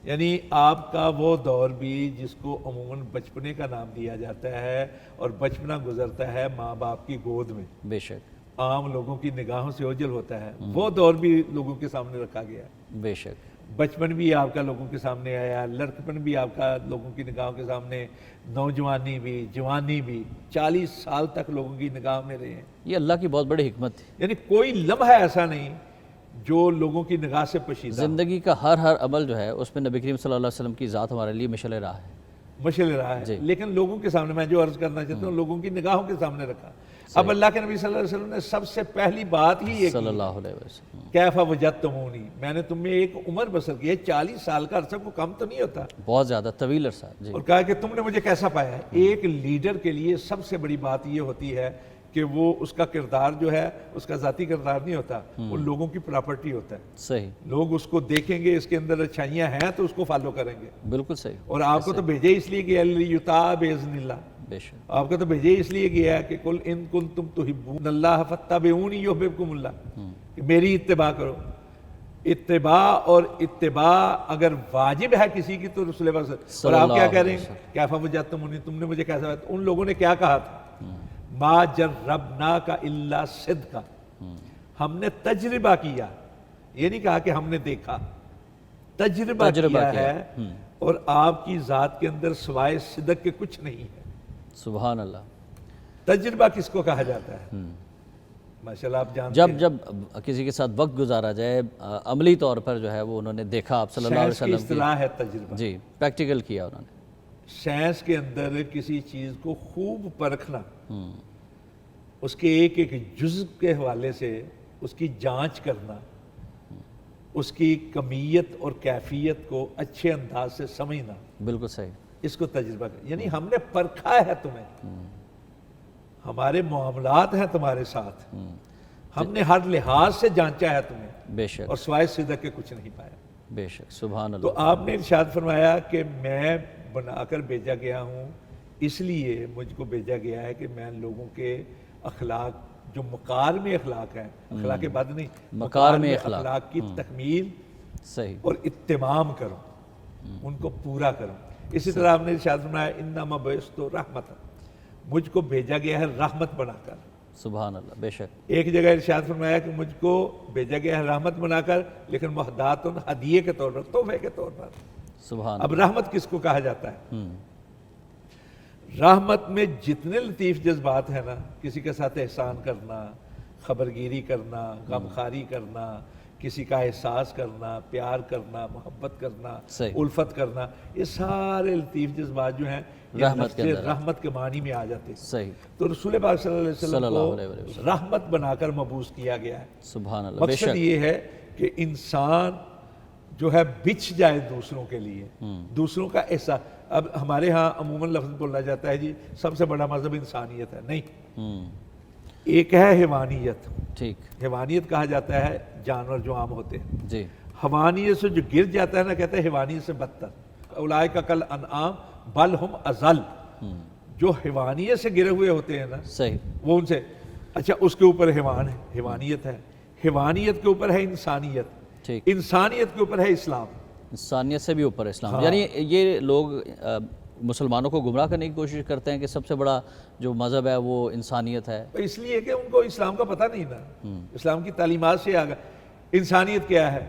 یعنی آپ کا وہ دور بھی جس کو عموماً بچپنے کا نام دیا جاتا ہے، اور بچپنا گزرتا ہے ماں باپ کی گود میں، بے شک. عام لوگوں کی نگاہوں سے اوجھل ہوتا ہے، وہ دور بھی لوگوں کے سامنے رکھا گیا ہے. بے شک. بچپن بھی آپ کا لوگوں کے سامنے آیا، لڑکپن بھی آپ کا لوگوں کی نگاہوں کے سامنے، نوجوانی بھی، جوانی بھی، 40 سال تک لوگوں کی نگاہ میں رہے ہیں. یہ اللہ کی بہت بڑی حکمت تھی. یعنی کوئی لمحہ ایسا نہیں جو لوگوں کی نگاہ سے پوشیدہ. زندگی کا ہر عمل جو ہے اس میں نبی کریم صلی اللہ علیہ وسلم کی ذات ہمارے لیے مشعل راہ ہے. مشعل راہ ہے، لیکن لوگوں کے سامنے، میں جو عرض کرنا چاہتا ہوں، لوگوں کی نگاہوں کے سامنے رکھا. اب اللہ کے نبی صلی اللہ علیہ وسلم نے سب سے پہلی بات ہی یہ صلی کی، اللہ علیہ وسلم، کیفا وجدتمونی، میں نے تم میں ایک عمر بسر کی ہے. 40 سال کا عرصہ کو کم تو نہیں ہوتا. بہت زیادہ طویل عرصہ. جی. اور کہا کہ تم نے مجھے کیسا پایا ہے. ایک لیڈر کے لیے سب سے بڑی بات یہ ہوتی ہے کہ وہ اس کا کردار جو ہے اس کا ذاتی کردار نہیں ہوتا، وہ لوگوں کی پراپرٹی ہوتا ہے. صحیح. لوگ اس کو دیکھیں گے، اس کے اندر اچھائیاں ہیں تو اس کو فالو کریں گے. بالکل صحیح. اور آپ کو تو بھیجے اس لیے کہ لیطاع باذن اللہ، بے شک. آپ کو تو بھیجے اس لیے گیا ہے کہ قل ان کنتم تحبون اللہ فاتبعونی یحببکم اللہ، کہ میری اتباع کرو. اتباع اور اتباع اگر واجب ہے کسی کی تو رسول اللہ اور آپ کیا کہہ رہے ہیں؟ کیفا وجدتمونی، تم نے مجھے کیسا. ان لوگوں نے کیا کہا تھا؟ ما جربناک الا صدقا، ہم نے تجربہ کیا. یہ نہیں کہا کہ ہم نے دیکھا، تجربہ کیا ہے. اور آپ کی ذات کے اندر سوائے صدق کے کچھ نہیں ہے. سبحان اللہ. تجربہ کس کو کہا جاتا ہے؟ ماشاءاللہ آپ جانتے ہیں جب کسی کے ساتھ وقت گزارا جائے، عملی طور پر جو ہے وہ انہوں نے دیکھا آپ صلی اللہ علیہ سائنس کی وسلم اصطلاح ہے تجربہ. جی پریکٹیکل کیا انہوں نے. سائنس کے اندر کسی چیز کو خوب پرکھنا، اس کے ایک ایک جزء کے حوالے سے اس کی جانچ کرنا، اس کی کمیت اور کیفیت کو اچھے انداز سے سمجھنا، بالکل صحیح. اس کو تجربہ کرنا. یعنی ہم نے پرکھا ہے تمہیں، ہمارے معاملات ہیں تمہارے ساتھ، ہم نے ہر لحاظ سے جانچا ہے تمہیں، بے شک. اور سوائے صدق کے کچھ نہیں پایا. بے شک. سبحان اللہ. تو آپ نے ارشاد فرمایا کہ میں بنا کر بھیجا گیا ہوں، اس لیے مجھ کو بھیجا گیا ہے کہ میں لوگوں کے اخلاق، جو مکارم اخلاق ہیں، اخلاق بد نہیں، مکارم اخلاق کی تکمیل صحیح اور اتمام کروں، ان کو پورا کروں. اسی طرح آپ نے ارشاد فرمایا انما بعثت رحمۃ، مجھ کو بھیجا گیا ہے رحمت بنا کر. سبحان اللہ. بے شک. ایک جگہ ارشاد فرمایا کہ مجھ کو بھیجا گیا ہے رحمت بنا کر، لیکن مہدات ہدیے کے طور پر، تحفے کے طور پر. سبحان اب رحمت کس کو کہا جاتا ہے؟ رحمت میں جتنے لطیف جذبات ہیں نا، کسی کے ساتھ احسان کرنا، خبرگیری کرنا، غمخواری کرنا، کسی کا احساس کرنا، پیار کرنا، محبت کرنا، الفت کرنا، یہ سارے لطیف جذبات جو ہیں یہ رحمت کے معنی میں آ جاتے ہیں. صحیح. تو رسول پاک صلی اللہ علیہ وسلم کو رحمت بنا کر مبعوث کیا گیا ہے. سبحان اللہ. مقصد یہ ہے کہ انسان جو ہے بچھ جائے دوسروں کے لیے، دوسروں کا احساس. اب ہمارے ہاں عموماً لفظ بولا جاتا ہے جی سب سے بڑا مذہب انسانیت ہے. نہیں، ایک ہے حیوانیت. ٹھیک. حیوانیت کہا جاتا ہے جانور جو عام ہوتے ہیں. جی. حیوانیت سے جو گر جاتا ہے نا، کہتے ہیں حیوانیت سے بدتر. اولئک کالانعام بل ہم اضل. جو حیوانیت سے گرے ہوئے ہوتے ہیں نا، صحیح، وہ ان سے اچھا، اس کے اوپر حیوان ہے، حیوانیت ہے. حیوانیت کے اوپر ہے انسانیت، ٹھیک. انسانیت کے اوپر ہے اسلام. انسانیت سے بھی اوپر اسلام، یعنی یہ لوگ مسلمانوں کو گمراہ کرنے کی کوشش کرتے ہیں کہ سب سے بڑا جو مذہب ہے وہ انسانیت ہے. اس لیے کہ ان کو اسلام کا پتہ نہیں نا، اسلام کی تعلیمات سے آگا. انسانیت کیا ہے؟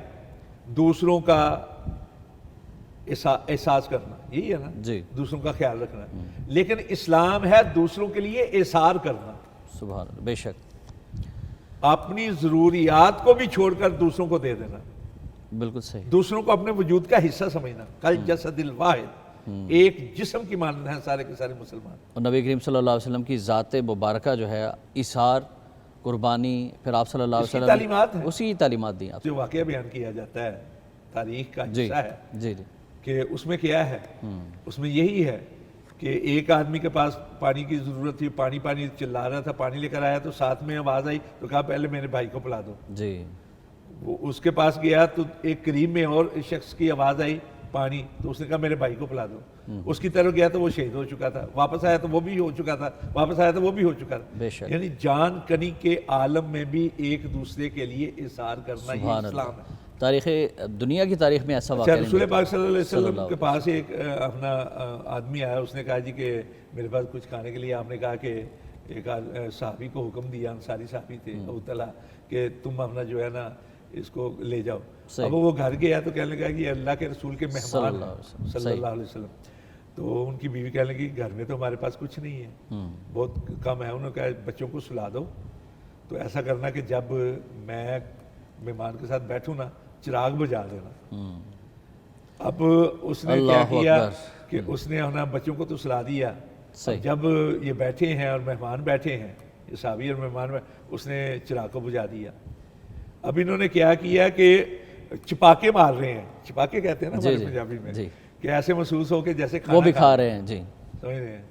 دوسروں کا احساس کرنا، یہی ہے نا، جی دوسروں کا خیال رکھنا. لیکن اسلام ہے دوسروں کے لیے احسار کرنا، سبحان اللہ، بے شک، اپنی ضروریات کو بھی چھوڑ کر دوسروں کو دے دینا، بالکل صحیح. دوسروں کو اپنے وجود کا حصہ سمجھنا. کل جسد الواحد، ایک جسم کی مانند ہیں سارے کے سارے مسلمان. اور نبی کریم صلی اللہ علیہ وسلم کی ذات مبارکہ جو ہے ایثار، قربانی، پھر آپ صلی اللہ علیہ اس کی وسلم تعلیمات ہیں. اسی تعلیمات دی آپ. جو واقعہ بیان کیا جاتا ہے تاریخ کا جی حصہ ہے جی جی کہ اس میں کیا ہے، اس میں یہی ہے کہ ایک آدمی کے پاس پانی کی ضرورت تھی، پانی پانی چلا رہا تھا، پانی لے کر آیا تو ساتھ میں آواز آئی تو کہا پہلے میرے بھائی کو پلا دو. جی وہ اس کے پاس گیا تو ایک قریب میں اور شخص کی آواز آئی پانی، تو اس نے کہا میرے بھائی کو پلا دو. اس کی طرف گیا تو وہ شہید ہو چکا تھا، واپس آیا تو وہ بھی ہو چکا تھا، واپس آیا تو وہ بھی ہو چکا تھا. بے شک، یعنی جان کنی کے عالم میں بھی ایک دوسرے کے لیے اظہار کرنا، یہ سبحان اسلام اللہ. ہے. تاریخ دنیا کی تاریخ میں ایسا واقعہ نہیں رسول ملتا. پاک صلی اللہ علیہ وسلم کے پاس ایک اپنا آدمی آیا، اس نے کہا جی کہ میرے پاس کچھ کھانے کے لیے. آپ نے کہا کہ ایک صحابی کو حکم دیا، انصاری صحابی تھے ابو طلحہ، کہ تم اپنا جو ہے نا اس کو لے جاؤ. اب وہ گھر گیا تو کہنے لگا کہ اللہ کے رسول کے مہمان ہیں صلی اللہ علیہ وسلم. تو ان کی بیوی کہنے لگی گھر میں تو ہمارے پاس کچھ نہیں ہے، بہت کم ہے. انہوں نے کہا بچوں کو سلا دو. تو ایسا کرنا کہ جب میں مہمان کے ساتھ بیٹھوں نا چراغ بجھا دینا. اب اس نے کیا کیا کہ اس نے اپنا بچوں کو تو سلا دیا. جب یہ بیٹھے ہیں اور مہمان بیٹھے ہیں، یہ صحابی اور مہمان، اس نے چراغ کو بجھا دیا. اب انہوں نے کیا کیا کہ چپاکے مار رہے ہیں، چپاکے کہتے ہیں نا ہمارے پنجابی میں، کہ ایسے محسوس ہو کہ جیسے وہ بھی کھا رہے ہیں. جی سمجھ رہے ہیں.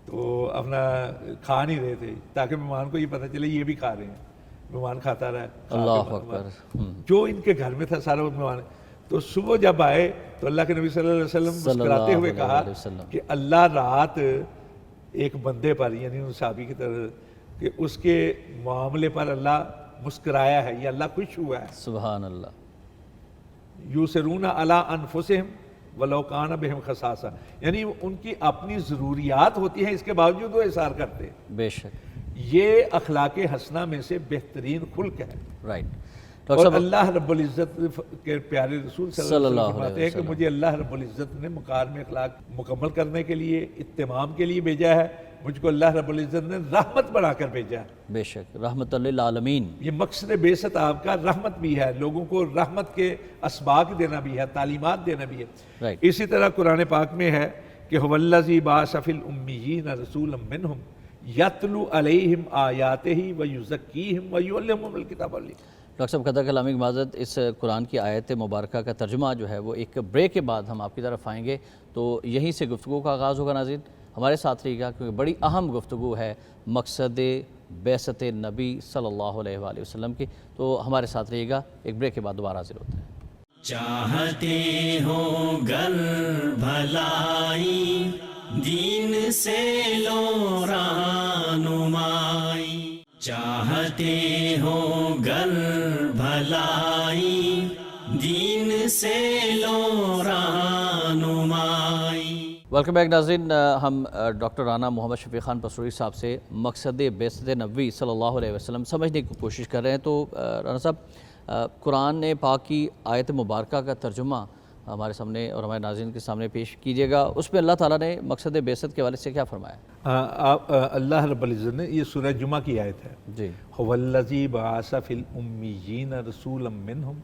تو اپنا کھا نہیں رہے تھے تاکہ مہمان کو یہ پتہ چلے یہ بھی کھا رہے ہیں. مہمان کھاتا رہا. اللہ اکبر. جو ان کے گھر میں تھا سارا مہمان. تو صبح جب آئے تو اللہ کے نبی صلی اللہ علیہ وسلم مسکراتے ہوئے کہا کہ اللہ رات ایک بندے پر، یعنی ان صحابی کی طرف، کہ اس کے معاملے پر اللہ مسکرایا ہے، یہ اللہ خوش ہوا ہے. سبحان اللہ. یوسرون علی انفسہم ولو کان بہم خصاصہ، یعنی ان کی اپنی ضروریات ہوتی ہیں، اس کے باوجود وہ اظہار کرتے ہیں. بے شک، یہ اخلاق حسنہ میں سے بہترین خلق ہے. رائٹ. اور اللہ رب العزت کے پیارے رسول صلی اللہ علیہ وسلم فرماتے ہیں کہ مجھے اللہ رب العزت نے مکارم اخلاق مکمل کرنے کے لیے، اتمام کے لیے بھیجا ہے. مجھ کو اللہ رب العزت نے رحمت بنا کر بھیجا ہے. بے شک، رحمت للعالمین. یہ مقصد بعثت آپ کا رحمت بھی ہے، لوگوں کو رحمت کے اسباق دینا بھی ہے، تعلیمات دینا بھی ہے. اسی طرح قرآن پاک میں ہے کہ هو الذی بعث فی الامیین رسولا منہم یتلو علیہم آیاتہ ویزکیہم ویعلمہم الکتاب والحکمہ. ڈاکٹر صاحب قدر کلامی معذرت، اس قرآن کی آیت مبارکہ کا ترجمہ جو ہے وہ ایک بریک کے بعد ہم آپ کی طرف آئیں گے، تو یہیں سے گفتگو کا آغاز ہوگا. ناظرین ہمارے ساتھ رہیے گا کیونکہ بڑی اہم گفتگو ہے مقصد بعثت نبی صلی اللہ علیہ وآلہ وسلم کی. تو ہمارے ساتھ رہیے گا، ایک بریک کے بعد دوبارہ حاضر ہوتے ہیں. چاہتے ہو گر بھلائی دین سے لو رہنمائی، چاہتے ہو گر بھلائی دین سے لو رہنمائی. ویلکم بیک ناظرین. ہم ڈاکٹر رانا محمد شفیع خان پسروری صاحب سے مقصد بعثت نبوی صلی اللہ علیہ وسلم سمجھنے کی کوشش کر رہے ہیں. تو رانا صاحب، قرآن پاک کی آیت مبارکہ کا ترجمہ ہمارے سامنے اور ہمارے ناظرین کے سامنے پیش کیجیے گا. اس پہ اللہ تعالیٰ نے مقصد بعثت کے حوالے سے کیا فرمایا؟ اللہ رب العزت نے، یہ سورہ جمعہ کی آیت ہے، جی، هو الذی بعث فی الامیین رسولا منہم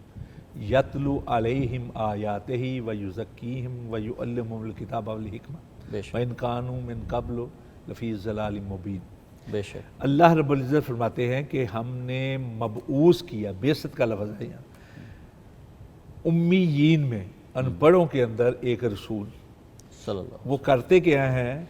یتلو علیہم آیاتہ ویزکیہم ویعلمہم الکتاب والحکمہ وإن کانوا من قبل لفی ضلال مبین. بے شک. اللہ رب العزت فرماتے ہیں کہ ہم نے مبعوث کیا، بعثت کا لفظ ہے یہاں، امیین میں، ان پڑھوں کے اندر ایک رسول. صلی اللہ. وہ کرتے کیا ہیں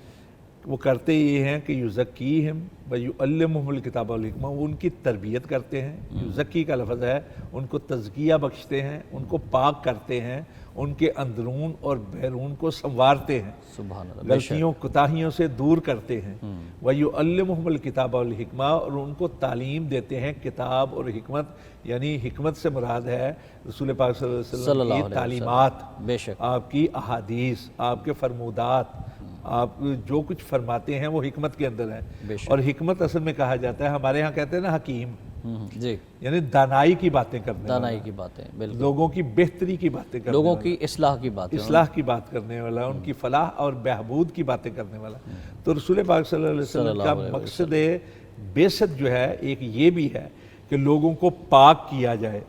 وہ کرتے یہ ہیں کہ یزکیہم و یعلمہم الکتاب والحکمہ، وہ ان کی تربیت کرتے ہیں، یزکی کا لفظ ہے، ان کو تزکیہ بخشتے ہیں، ان کو پاک کرتے ہیں، ان کے اندرون اور بیرون کو سنوارتے ہیں، سبحان اللہ، غلطیوں کوتاہیوں سے دور کرتے ہیں، وَيُعَلِّمُهُمُ الْكِتَابَ وَالْحِکْمَةَ، اور ان کو تعلیم دیتے ہیں کتاب اور حکمت، یعنی حکمت سے مراد ہے رسول پاک صلی اللہ علیہ وسلم کی تعلیمات، بے شک، آپ کی احادیث، آپ کے فرمودات، آپ جو کچھ فرماتے ہیں وہ حکمت کے اندر ہے۔ اور حکمت اصل میں کہا جاتا ہے، ہمارے ہاں کہتے ہیں نا حکیم، جی، یعنی دانائی کی باتیں کرنے والا، دانائی کی باتیں، بالکل، لوگوں کی بہتری کی باتیں کرنے لوگوں والا، کی اصلاح کی باتیں، اصلاح کی بات کرنے والا، ان کی فلاح اور بہبود کی باتیں کرنے والا۔ تو رسول پاک صلی اللہ علیہ وسلم کا مقصد بعثت جو ہے ایک یہ بھی ہے کہ لوگوں کو پاک کیا جائے،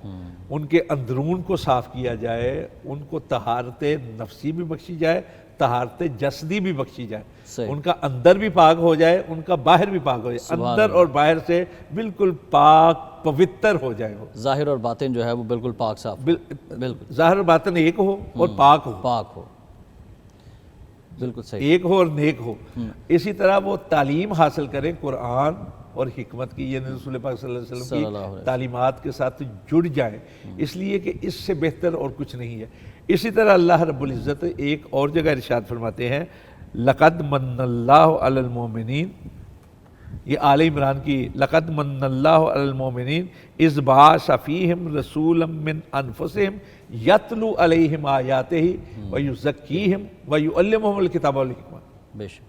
ان کے اندرون کو صاف کیا جائے، ان کو طہارت نفسی بھی بخشی جائے، طہارت جسدی بھی بخشی جائے، ان کا اندر بھی پاک ہو جائے، ان کا باہر بھی پاک ہو جائے، اندر اور باہر سے بالکل پاک پوتر ہو جائے، ہو ظاہر اور باطن جو ہے وہ بالکل پاک صاف ہو، بالکل ظاہر اور باطن ایک ہو اور پاک ہو، پاک ہو، بالکل صحیح، ایک ہو اور نیک ہو۔ اسی طرح وہ تعلیم حاصل کریں قرآن اور حکمت کی، یعنی رسول پاک صلی اللہ علیہ وسلم کی تعلیمات کے ساتھ جڑ جائیں، اس لیے کہ اس سے بہتر اور کچھ نہیں ہے۔ اسی طرح اللہ رب العزت ایک اور جگہ ارشاد فرماتے ہیں، لَقَدْ مَنَّ اللَّهُ عَلَى الْمُؤْمِنِينَ، یہ آل عمران کی، لَقَدْ مَنَّ اللَّهُ عَلَى الْمُؤْمِنِينَ إِذْ بَعَثَ فِيهِمْ رَسُولًا مِّنْ أَنفُسِهِمْ يَتْلُو عَلَيْهِمْ آيَاتِهِ وَيُزَكِّيهِمْ وَيُعَلِّمُهُمُ الْكِتَابَ وَالْحِکْمَةَ، بے شک،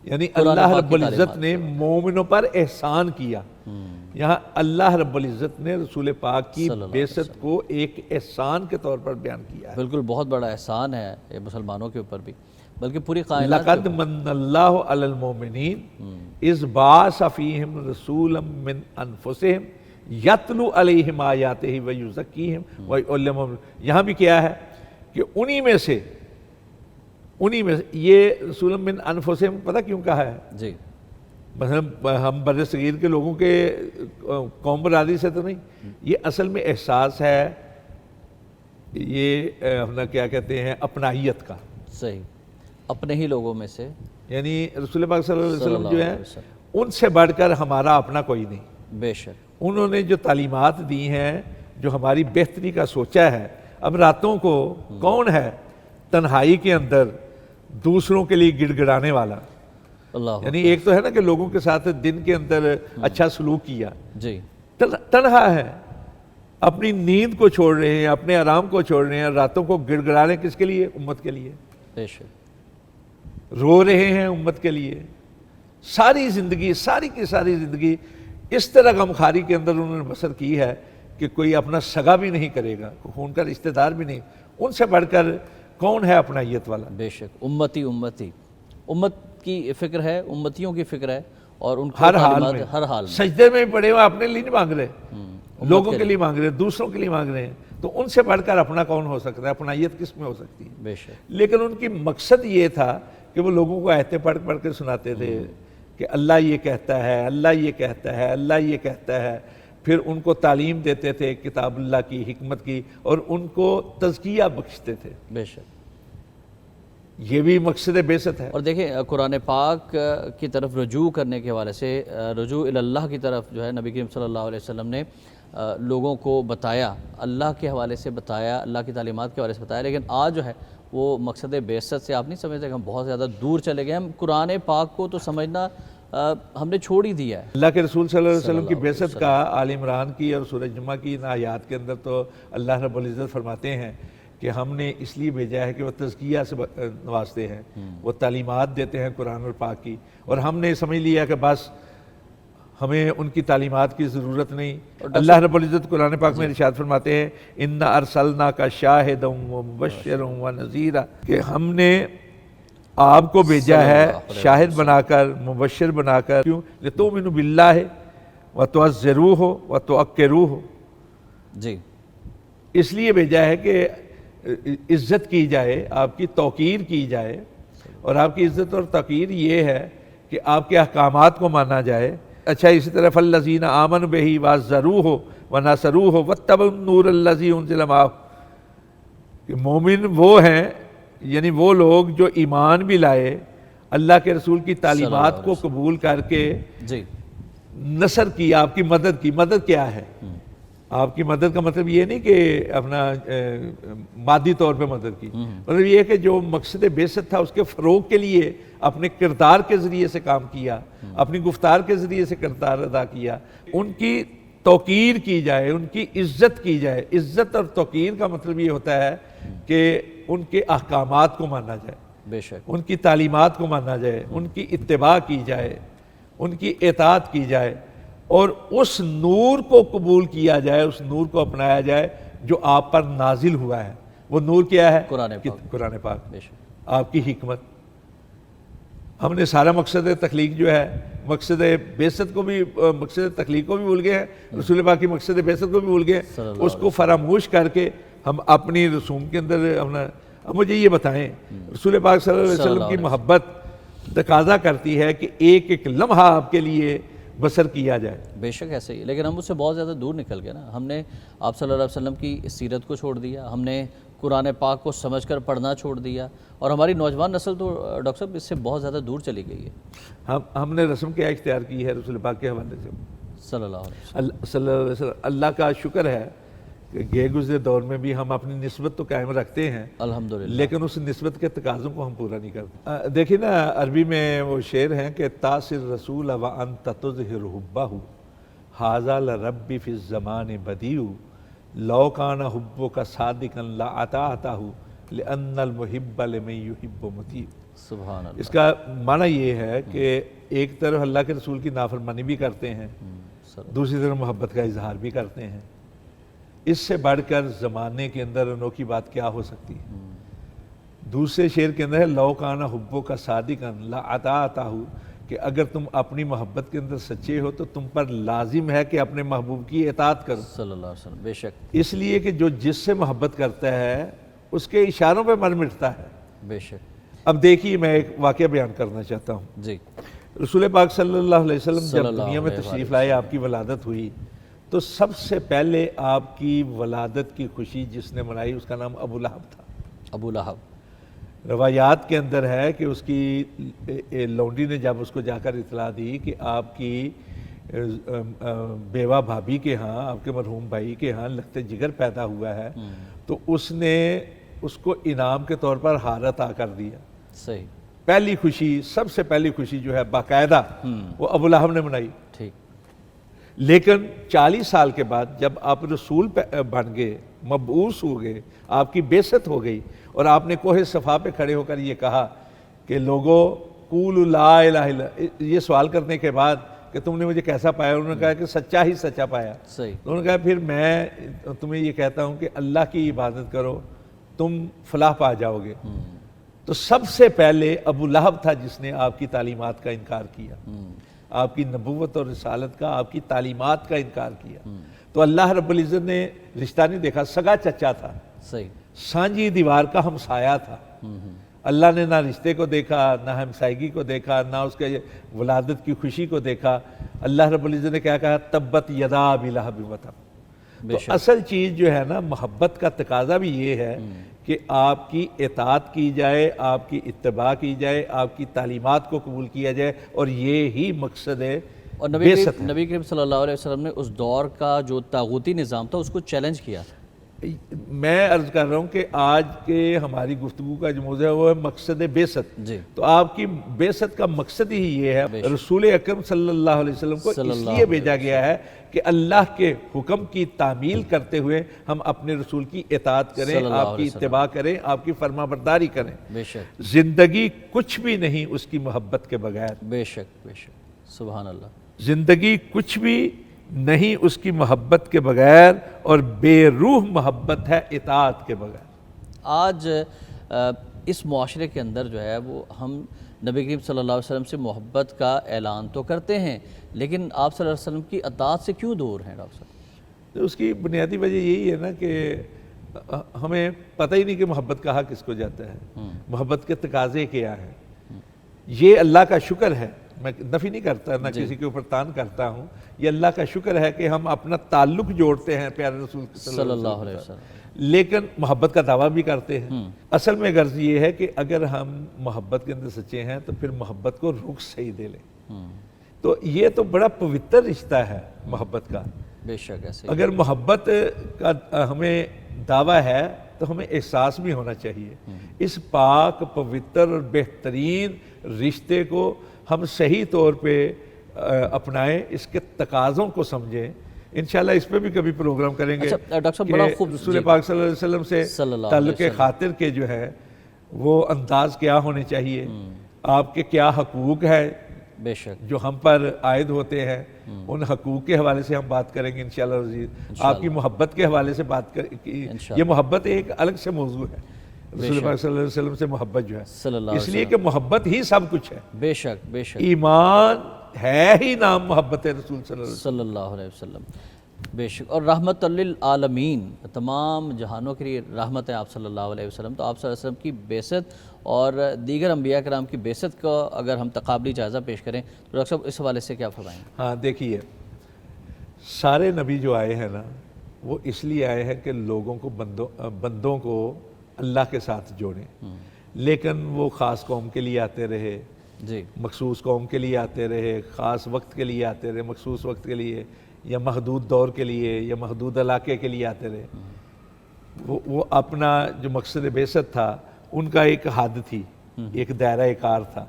یعنی اللہ رب العزت نے مومنوں پر احسان کیا۔ یہاں اللہ رب العزت نے رسول پاک کی بعثت کو ایک احسان کے طور پر بیان کیا ہے۔ بالکل بہت بڑا احسان ہے یہ مسلمانوں کے اوپر بھی، بلکہ پوری کائنات لَقَدْ مَنَّ اللَّهُ عَلَى الْمُؤْمِنِينَ إِذْ بَعَثَ فِيهِمْ رَسُولًا مِّنْ أَنفُسِهِمْ يَتْلُو عَلَيْهِمْ آيَاتِهِ وَيُزَكِّيهِمْ وَيُعَلِّمُهُمْ، یہاں بھی کیا ہے کہ انہی میں سے یہ رسول من انفسہم پتہ کیوں کہا ہے؟ جی، مثلا ہم بر صغیر کے لوگوں کے قوم برادری سے تو نہیں، یہ اصل میں احساس ہے، یہ ہم کیا کہتے ہیں اپنائیت کا، صحیح، اپنے ہی لوگوں میں سے، یعنی رسول پاک صلی اللہ علیہ وسلم جو ہیں ان سے بڑھ کر ہمارا اپنا کوئی نہیں، بے شک، انہوں نے جو تعلیمات دی ہیں، جو ہماری بہتری کا سوچا ہے۔ اب راتوں کو کون ہے تنہائی کے اندر دوسروں کے لیے گڑ گڑانے والا؟ اللہ، یعنی ایک تو ہے نا کہ لوگوں کے ساتھ دن کے اندر اچھا سلوک کیا، جی، تنہا ہے، اپنی نیند کو چھوڑ رہے ہیں، اپنے آرام کو چھوڑ رہے ہیں، راتوں کو گڑ گڑا رہے ہیں، کس کے لیے؟ امت کے لیے، بے شک، رو رہے ہیں امت کے لیے، ساری زندگی، ساری کی ساری زندگی اس طرح غمخواری کے اندر انہوں نے بسر کی ہے کہ کوئی اپنا سگا بھی نہیں کرے گا، خون کا رشتہ دار بھی نہیں، ان سے بڑھ کر کون ہے اپنائیت والا؟ بے شک، امت کی فکر ہے، امتیوں کی فکر ہے، اور ان کو ہر حال تعلیمات میں، ہر حال میں، سجدے میں پڑے ہوئے اپنے لیے نہیں مانگ رہے، لوگوں کے لیے مانگ رہے ہیں، دوسروں کے لیے مانگ رہے ہیں، تو ان سے بڑھ کر اپنا کون ہو سکتا ہے؟ اپنائیت کس میں ہو سکتی ہے؟ بے شک، لیکن ان کی مقصد یہ تھا کہ وہ لوگوں کو آیتیں پڑھ پڑھ کے سناتے تھے کہ اللہ یہ کہتا ہے، اللہ یہ کہتا ہے، اللہ یہ کہتا ہے، پھر ان کو تعلیم دیتے تھے کتاب اللہ کی، حکمت کی، اور ان کو تزکیہ بخشتے تھے۔ بے شک، یہ بھی مقصد بعثت ہے۔ اور دیکھیں قرآن پاک کی طرف رجوع کرنے کے حوالے سے، رجوع اللہ کی طرف جو ہے نبی کریم صلی اللہ علیہ وسلم نے لوگوں کو بتایا، اللہ کے حوالے سے بتایا، اللہ کی تعلیمات کے حوالے سے بتایا، لیکن آج جو ہے وہ مقصد بعثت سے آپ نہیں سمجھتے کہ ہم بہت زیادہ دور چلے گئے، ہم قرآن پاک کو تو سمجھنا ہم نے چھوڑ ہی دیا ہے۔ اللہ کے رسول صلی اللہ علیہ وسلم کی بعثت کا آل عمران کی اور سورہ جمعہ کی ان آیات کے اندر تو اللہ رب العزت فرماتے ہیں کہ ہم نے اس لیے بھیجا ہے کہ وہ تزکیہ سے نوازتے ہیں، وہ تعلیمات دیتے ہیں قرآن اور پاک کی، اور ہم نے سمجھ لیا کہ بس ہمیں ان کی تعلیمات کی ضرورت نہیں۔ اللہ رب العزت قرآن پاک میں ارشاد فرماتے ہیں اِنَّا أَرْسَلْنَاكَ شَاهِدًا وَمُبَشِّرًا وَنَذِيرًا، کہ ہم نے آپ کو بھیجا ہے شاہد بنا کر، مبشر بنا کر، کیوں؟ لِتُؤْمِنُوا بِاللَّهِ وَتُعَزِّرُوهُ وَتُوَقِّرُوهُ، جی، اس لیے بھیجا ہے کہ عزت کی جائے، آپ کی توقیر کی جائے، اور آپ کی عزت اور توقیر یہ ہے کہ آپ کے احکامات کو مانا جائے۔ اچھا، اسی طرح فَالَّذِينَ آمَنُوا بِهِ وَعَزَّرُوهُ وَنَصَرُوهُ وَاتَّبَعُوا النُّورَ الَّذِي أُنزِلَ مَعَهُ، کہ مومن وہ ہیں، یعنی وہ لوگ جو ایمان بھی لائے، اللہ کے رسول کی تعلیمات کو قبول کر کے جی نصر کی، آپ کی مدد کی۔ مدد کیا ہے؟ آپ کی مدد کا مطلب یہ نہیں کہ اپنا مادی طور پہ مدد کی، مطلب یہ کہ جو مقصد بعثت تھا اس کے فروغ کے لیے اپنے کردار کے ذریعے سے کام کیا، اپنی گفتار کے ذریعے سے کردار ادا کیا، ان کی توقیر کی جائے، ان کی عزت کی جائے۔ عزت اور توقیر کا مطلب یہ ہوتا ہے کہ ان کے احکامات کو مانا جائے، بے شک، ان کی تعلیمات کو مانا جائے، ان کی اتباع کی جائے، ان کی اطاعت کی جائے، اور اس نور کو قبول کیا جائے، اس نور کو اپنایا جائے جو آپ پر نازل ہوا ہے۔ وہ نور کیا ہے؟ قرآن پاک، قرآن پاک، بے شک، آپ کی حکمت۔ ہم نے سارا مقصد تخلیق جو ہے، مقصد بعثت کو بھی، مقصد تخلیق کو بھی بھول گئے ہیں، رسول پاک کی مقصد بعثت کو بھی بھول گئے ہیں، اس کو فراموش کر کے ہم اپنی رسوم کے اندر اپنا۔ اب مجھے یہ بتائیں، رسول پاک صلی اللہ علیہ وسلم کی محبت تقاضا کرتی ہے کہ ایک ایک لمحہ آپ کے لیے بسر کیا جائے۔ بے شک ایسے ہی، لیکن ہم اس سے بہت زیادہ دور نکل گئے نا۔ ہم نے آپ صلی اللہ علیہ وسلم کی سیرت کو چھوڑ دیا، ہم نے قرآن پاک کو سمجھ کر پڑھنا چھوڑ دیا، اور ہماری نوجوان نسل تو ڈاکٹر صاحب اس سے بہت زیادہ دور چلی گئی ہے۔ ہم نے رسم کیا اختیار کی ہے رسول پاک کے حوالے سے؟ صلی اللہ علیہ صلی اللہ علیہ وسلم۔ اللہ کا شکر ہے کہ گئے گزرے دور میں بھی ہم اپنی نسبت تو قائم رکھتے ہیں، وسلم، الحمدللہ، لیکن اس نسبت کے تقاضوں کو ہم پورا نہیں کرتے۔ دیکھیں نا، عربی میں وہ شعر ہیں کہ تاثر رسول وانت تظہر حبہ ھذا لربی فی الزمان بدیع لو کان حبک صادقا لاطاعتہ لان المحب لمن یحب مطیع۔ سبحان اللہ، اس کا معنی یہ ہے کہ ایک طرف اللہ کے رسول کی نافرمانی بھی کرتے ہیں، دوسری طرف محبت کا اظہار بھی کرتے ہیں۔ اس سے بڑھ کر زمانے کے اندر انوکھی بات کیا ہو سکتی ہے؟ دوسرے شعر کے اندر ہے لو کان حبک صادقا لاطاعتہ، کہ اگر تم اپنی محبت کے اندر سچے ہو تو تم پر لازم ہے کہ اپنے محبوب کی اطاعت کرو، صلی اللہ علیہ وسلم، بے شک، اس لیے کہ جو جس سے محبت کرتا ہے اس کے اشاروں پہ مر مٹتا ہے۔ بے شک۔ اب دیکھیے، میں ایک واقعہ بیان کرنا چاہتا ہوں۔ جی، رسول پاک صلی اللہ علیہ وسلم صلی جب اللہ دنیا میں علیہ تشریف لائے، آپ کی ولادت ہوئی، تو سب سے پہلے آپ کی ولادت کی خوشی جس نے منائی اس کا نام ابو لہب تھا۔ ابو لہب، روایات کے اندر ہے کہ اس کی لونڈی نے جب اس کو جا کر اطلاع دی کہ آپ کی بیوہ بھابھی کے ہاں، آپ کے مرحوم بھائی کے ہاں لخت جگر پیدا ہوا ہے، تو اس نے اس کو انعام کے طور پر ہار عطا کر دیا۔ صحیح، پہلی خوشی، سب سے پہلی خوشی جو ہے باقاعدہ وہ ابو لہب نے منائی۔ ٹھیک، لیکن 40 سال کے بعد جب آپ رسول بن گئے، مبعوث ہو گئے، آپ کی بعثت ہو گئی، اور آپ نے کوہ صفا پہ کھڑے ہو کر یہ کہا کہ لوگوں قولوا لا الہ الا، یہ سوال کرنے کے بعد کہ تم نے مجھے کیسا پایا، انہوں نے کہا کہ سچا ہی سچا پایا۔ صحیح، انہوں نے کہا پھر میں تمہیں یہ کہتا ہوں کہ اللہ کی عبادت کرو، تم فلاح پا جاؤ گے۔ تو سب سے پہلے ابو لہب تھا جس نے آپ کی تعلیمات کا انکار کیا، آپ کی نبوت اور رسالت کا، آپ کی تعلیمات کا انکار کیا۔ تو اللہ رب العزت نے رشتہ نہیں دیکھا، سگا چچا تھا، صحیح، سانجی دیوار کا ہمسایا تھا۔ اللہ نے نہ رشتے کو دیکھا، نہ ہمسائیگی کو دیکھا، نہ اس کے ولادت کی خوشی کو دیکھا۔ اللہ رب العزت نے کیا کہا؟ تبت یدا ابی لہب وتب۔ بے تو شک، اصل چیز جو ہے نا، محبت کا تقاضا بھی یہ ہے کہ آپ کی اطاعت کی جائے، آپ کی اتباع کی جائے، آپ کی تعلیمات کو قبول کیا جائے، اور یہ ہی مقصد ہے اور بعثت ہے۔ نبی کریم صلی اللہ علیہ وسلم نے اس دور کا جو طاغوتی نظام تھا اس کو چیلنج کیا تھا۔ میں عرض کر رہا ہوں کہ آج کے ہماری گفتگو کا جو موضوع ہے وہ ہے مقصد بعثت۔ جی، تو آپ کی بعثت کا مقصد ہی یہ ہے، رسول اکرم صلی اللہ علیہ وسلم کو صلی اس اللہ لیے بھیجا گیا ہے کہ اللہ کے حکم کی تعمیل کرتے ہوئے ہم اپنے رسول کی اطاعت کریں، صلی اللہ آپ کی علیہ وسلم، اتباع کریں، آپ کی فرما برداری کریں۔ بے شک، زندگی کچھ بھی نہیں اس کی محبت کے بغیر، بے شک، بے شک، سبحان اللہ، زندگی کچھ بھی نہیں اس کی محبت کے بغیر، اور بے روح محبت ہے اطاعت کے بغیر۔ آج اس معاشرے کے اندر جو ہے وہ ہم نبی کریم صلی اللہ علیہ وسلم سے محبت کا اعلان تو کرتے ہیں، لیکن آپ صلی اللہ علیہ وسلم کی اطاعت سے کیوں دور ہیں ڈاکٹر صاحب؟ اس کی بنیادی وجہ یہی ہے نا کہ ہمیں پتہ ہی نہیں کہ محبت کہا کس کو جاتا ہے، محبت کے تقاضے کیا ہیں۔ یہ اللہ کا شکر ہے، میں نفی نہیں کرتا، نہ کسی کے اوپر تان کرتا ہوں، یہ اللہ کا شکر ہے کہ ہم اپنا تعلق جوڑتے ہیں پیارے رسول صلی اللہ علیہ وسلم، لیکن محبت کا دعویٰ بھی کرتے ہیں۔ اصل میں غرض یہ ہے کہ اگر ہم محبت کے اندر سچے ہیں تو پھر محبت کو رخ صحیح دے لیں۔ تو یہ تو بڑا پوتر رشتہ ہے محبت کا۔ بے شک ایسے اگر محبت کا ہمیں دعویٰ ہے تو ہمیں احساس بھی ہونا چاہیے۔ اس پاک پوتر اور بہترین رشتے کو ہم صحیح طور پہ اپنائیں، اس کے تقاضوں کو سمجھیں۔ انشاءاللہ اس پہ بھی کبھی پروگرام کریں گے اچھا ڈاکٹر صاحب، بڑا خوب رسول پاک صلی اللہ علیہ وسلم سے تعلق خاطر کے جو ہے وہ انداز کیا ہونے چاہیے، آپ کے کیا حقوق ہے بے شک جو ہم پر عائد ہوتے ہیں، ان حقوق کے حوالے سے ہم بات کریں گے انشاءاللہ عزیز۔ آپ کی محبت کے حوالے سے بات کریں، یہ محبت ایک الگ سے موضوع ہے، رسول پاک صلی اللہ علیہ وسلم سے محبت جو ہے، اس لیے کہ محبت ہی سب کچھ ہے۔ بے شک بے شک، ایمان ہے ہی نام محبت رسول صلی اللہ علیہ وسلم، بے شک، اور رحمت للعالمین، تمام جہانوں کے لیے رحمت ہے آپ صلی اللہ علیہ وسلم۔ تو آپ صلی اللہ علیہ وسلم کی بعثت اور دیگر انبیاء کرام کی بعثت کا اگر ہم تقابلی جائزہ پیش کریں تو ڈاکٹر صاحب اس حوالے سے کیا فرمائیں گے؟ ہاں دیکھیے، سارے نبی جو آئے ہیں نا وہ اس لیے آئے ہیں کہ لوگوں کو بندوں کو اللہ کے ساتھ جوڑیں، لیکن وہ خاص قوم کے لیے آتے رہے، جی مخصوص قوم کے لیے آتے رہے، خاص وقت کے لیے آتے رہے، مخصوص وقت کے لیے، یا محدود دور کے لیے، یا محدود علاقے کے لیے آتے رہے۔ وہ اپنا جو مقصد بعثت تھا ان کا ایک حد تھی، ایک دائرہ کار تھا،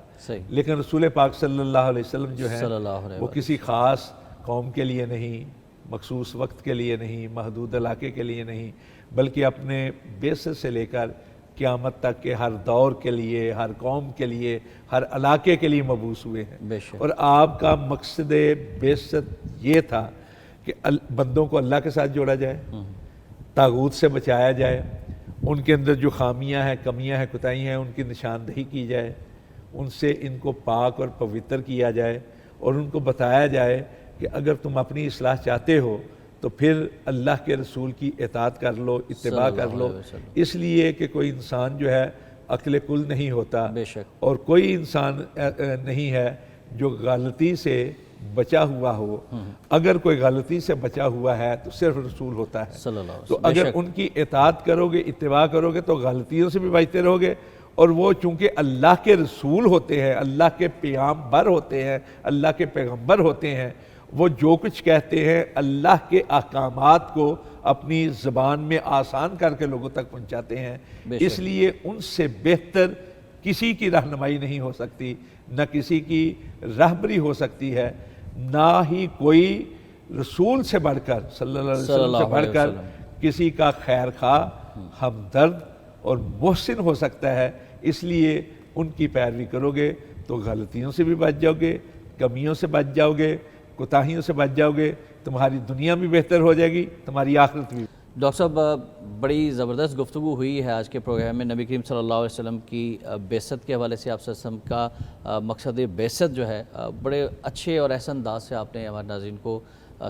لیکن رسول پاک صلی اللہ علیہ وسلم جو ہے وہ کسی خاص قوم کے لیے نہیں، مخصوص وقت کے لیے نہیں، محدود علاقے کے لیے نہیں، بلکہ اپنے بعثت سے لے کر قیامت تک کے ہر دور کے لیے، ہر قوم کے لیے، ہر علاقے کے لیے مبعوث ہوئے ہیں۔ اور آپ کا مقصد بعثت یہ تھا کہ بندوں کو اللہ کے ساتھ جوڑا جائے، طاغوت سے بچایا جائے، ان کے اندر جو خامیاں ہیں، کمیاں ہیں، کوتاہیاں ہیں، ان کی نشاندہی کی جائے، ان سے ان کو پاک اور پوتر کیا جائے، اور ان کو بتایا جائے کہ اگر تم اپنی اصلاح چاہتے ہو تو پھر اللہ کے رسول کی اطاعت کر لو، اتباع کر لو، اس لیے کہ کوئی انسان جو ہے عقل کل نہیں ہوتا، اور کوئی انسان نہیں ہے جو غلطی سے بچا ہوا ہو۔ اگر کوئی غلطی سے بچا ہوا ہے تو صرف رسول ہوتا ہے، تو اگر ان کی اطاعت کرو گے، اتباع کرو گے تو غلطیوں سے بھی بچتے رہو گے، اور وہ چونکہ اللہ کے رسول ہوتے ہیں، اللہ کے پیغمبر ہوتے ہیں، اللہ کے پیغمبر ہوتے ہیں، وہ جو کچھ کہتے ہیں اللہ کے احکامات کو اپنی زبان میں آسان کر کے لوگوں تک پہنچاتے ہیں، اس لیے ان سے بہتر کسی کی رہنمائی نہیں ہو سکتی، نہ کسی کی رہبری ہو سکتی ہے، نہ ہی کوئی رسول سے بڑھ کر صلی اللہ علیہ وسلم سے بڑھ کر کسی کا خیر خواہ، ہمدرد اور محسن ہو سکتا ہے۔ اس لیے ان کی پیروی کرو گے تو غلطیوں سے بھی بچ جاؤ گے، کمیوں سے بچ جاؤ گے، کوتاہیوں سے بچ جاؤ گے، تمہاری دنیا بھی بہتر ہو جائے گی، تمہاری آخرت بھی۔ ڈاکٹر صاحب بڑی زبردست گفتگو ہوئی ہے آج کے پروگرام میں، نبی کریم صلی اللہ علیہ وسلم کی بعثت کے حوالے سے، آپ صلی اللہ علیہ وسلم کا مقصد بعثت جو ہے بڑے اچھے اور احسن انداز سے آپ نے ہمارے ناظرین کو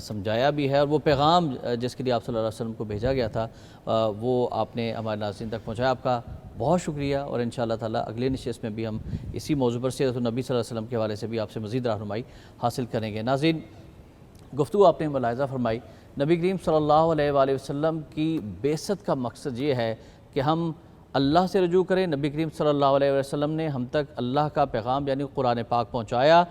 سمجھایا بھی ہے، اور وہ پیغام جس کے لیے آپ صلی اللہ علیہ وسلم کو بھیجا گیا تھا وہ آپ نے ہمارے ناظرین تک پہنچایا۔ آپ کا بہت شکریہ، اور انشاءاللہ تعالیٰ اگلے نشست میں بھی ہم اسی موضوع پر سیرت النبی صلی اللہ علیہ وسلم کے حوالے سے بھی آپ سے مزید رہنمائی حاصل کریں گے۔ ناظرین، گفتگو آپ نے ملاحظہ فرمائی، نبی کریم صلی اللہ علیہ وآلہ وسلم کی بعثت کا مقصد یہ ہے کہ ہم اللہ سے رجوع کریں۔ نبی کریم صلی اللہ علیہ وسلم نے ہم تک اللہ کا پیغام یعنی قرآن پاک پہنچایا۔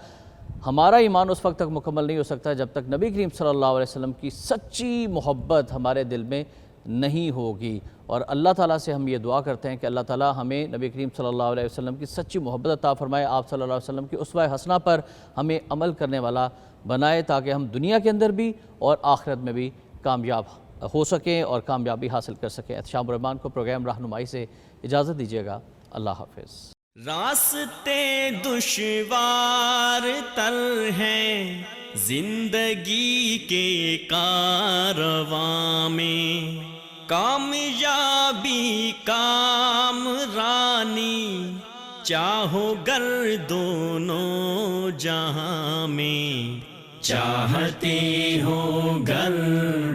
ہمارا ایمان اس وقت تک مکمل نہیں ہو سکتا جب تک نبی کریم صلی اللہ علیہ وسلم کی سچی محبت ہمارے دل میں نہیں ہوگی، اور اللہ تعالیٰ سے ہم یہ دعا کرتے ہیں کہ اللہ تعالیٰ ہمیں نبی کریم صلی اللہ علیہ وسلم کی سچی محبت عطا فرمائے، آپ صلی اللہ علیہ وسلم کی اسوہ حسنہ پر ہمیں عمل کرنے والا بنائے، تاکہ ہم دنیا کے اندر بھی اور آخرت میں بھی کامیاب ہو سکیں اور کامیابی حاصل کر سکیں۔ احتشام الرحمان کو پروگرام رہنمائی سے اجازت دیجیے گا۔ اللہ حافظ۔ راستے دشوار تر ہیں زندگی کے کارواں میں، کامیابی کامرانی چاہو گر دونوں جہاں میں، چاہتے ہو گر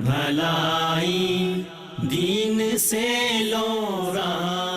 بھلائی دین سے لو راہ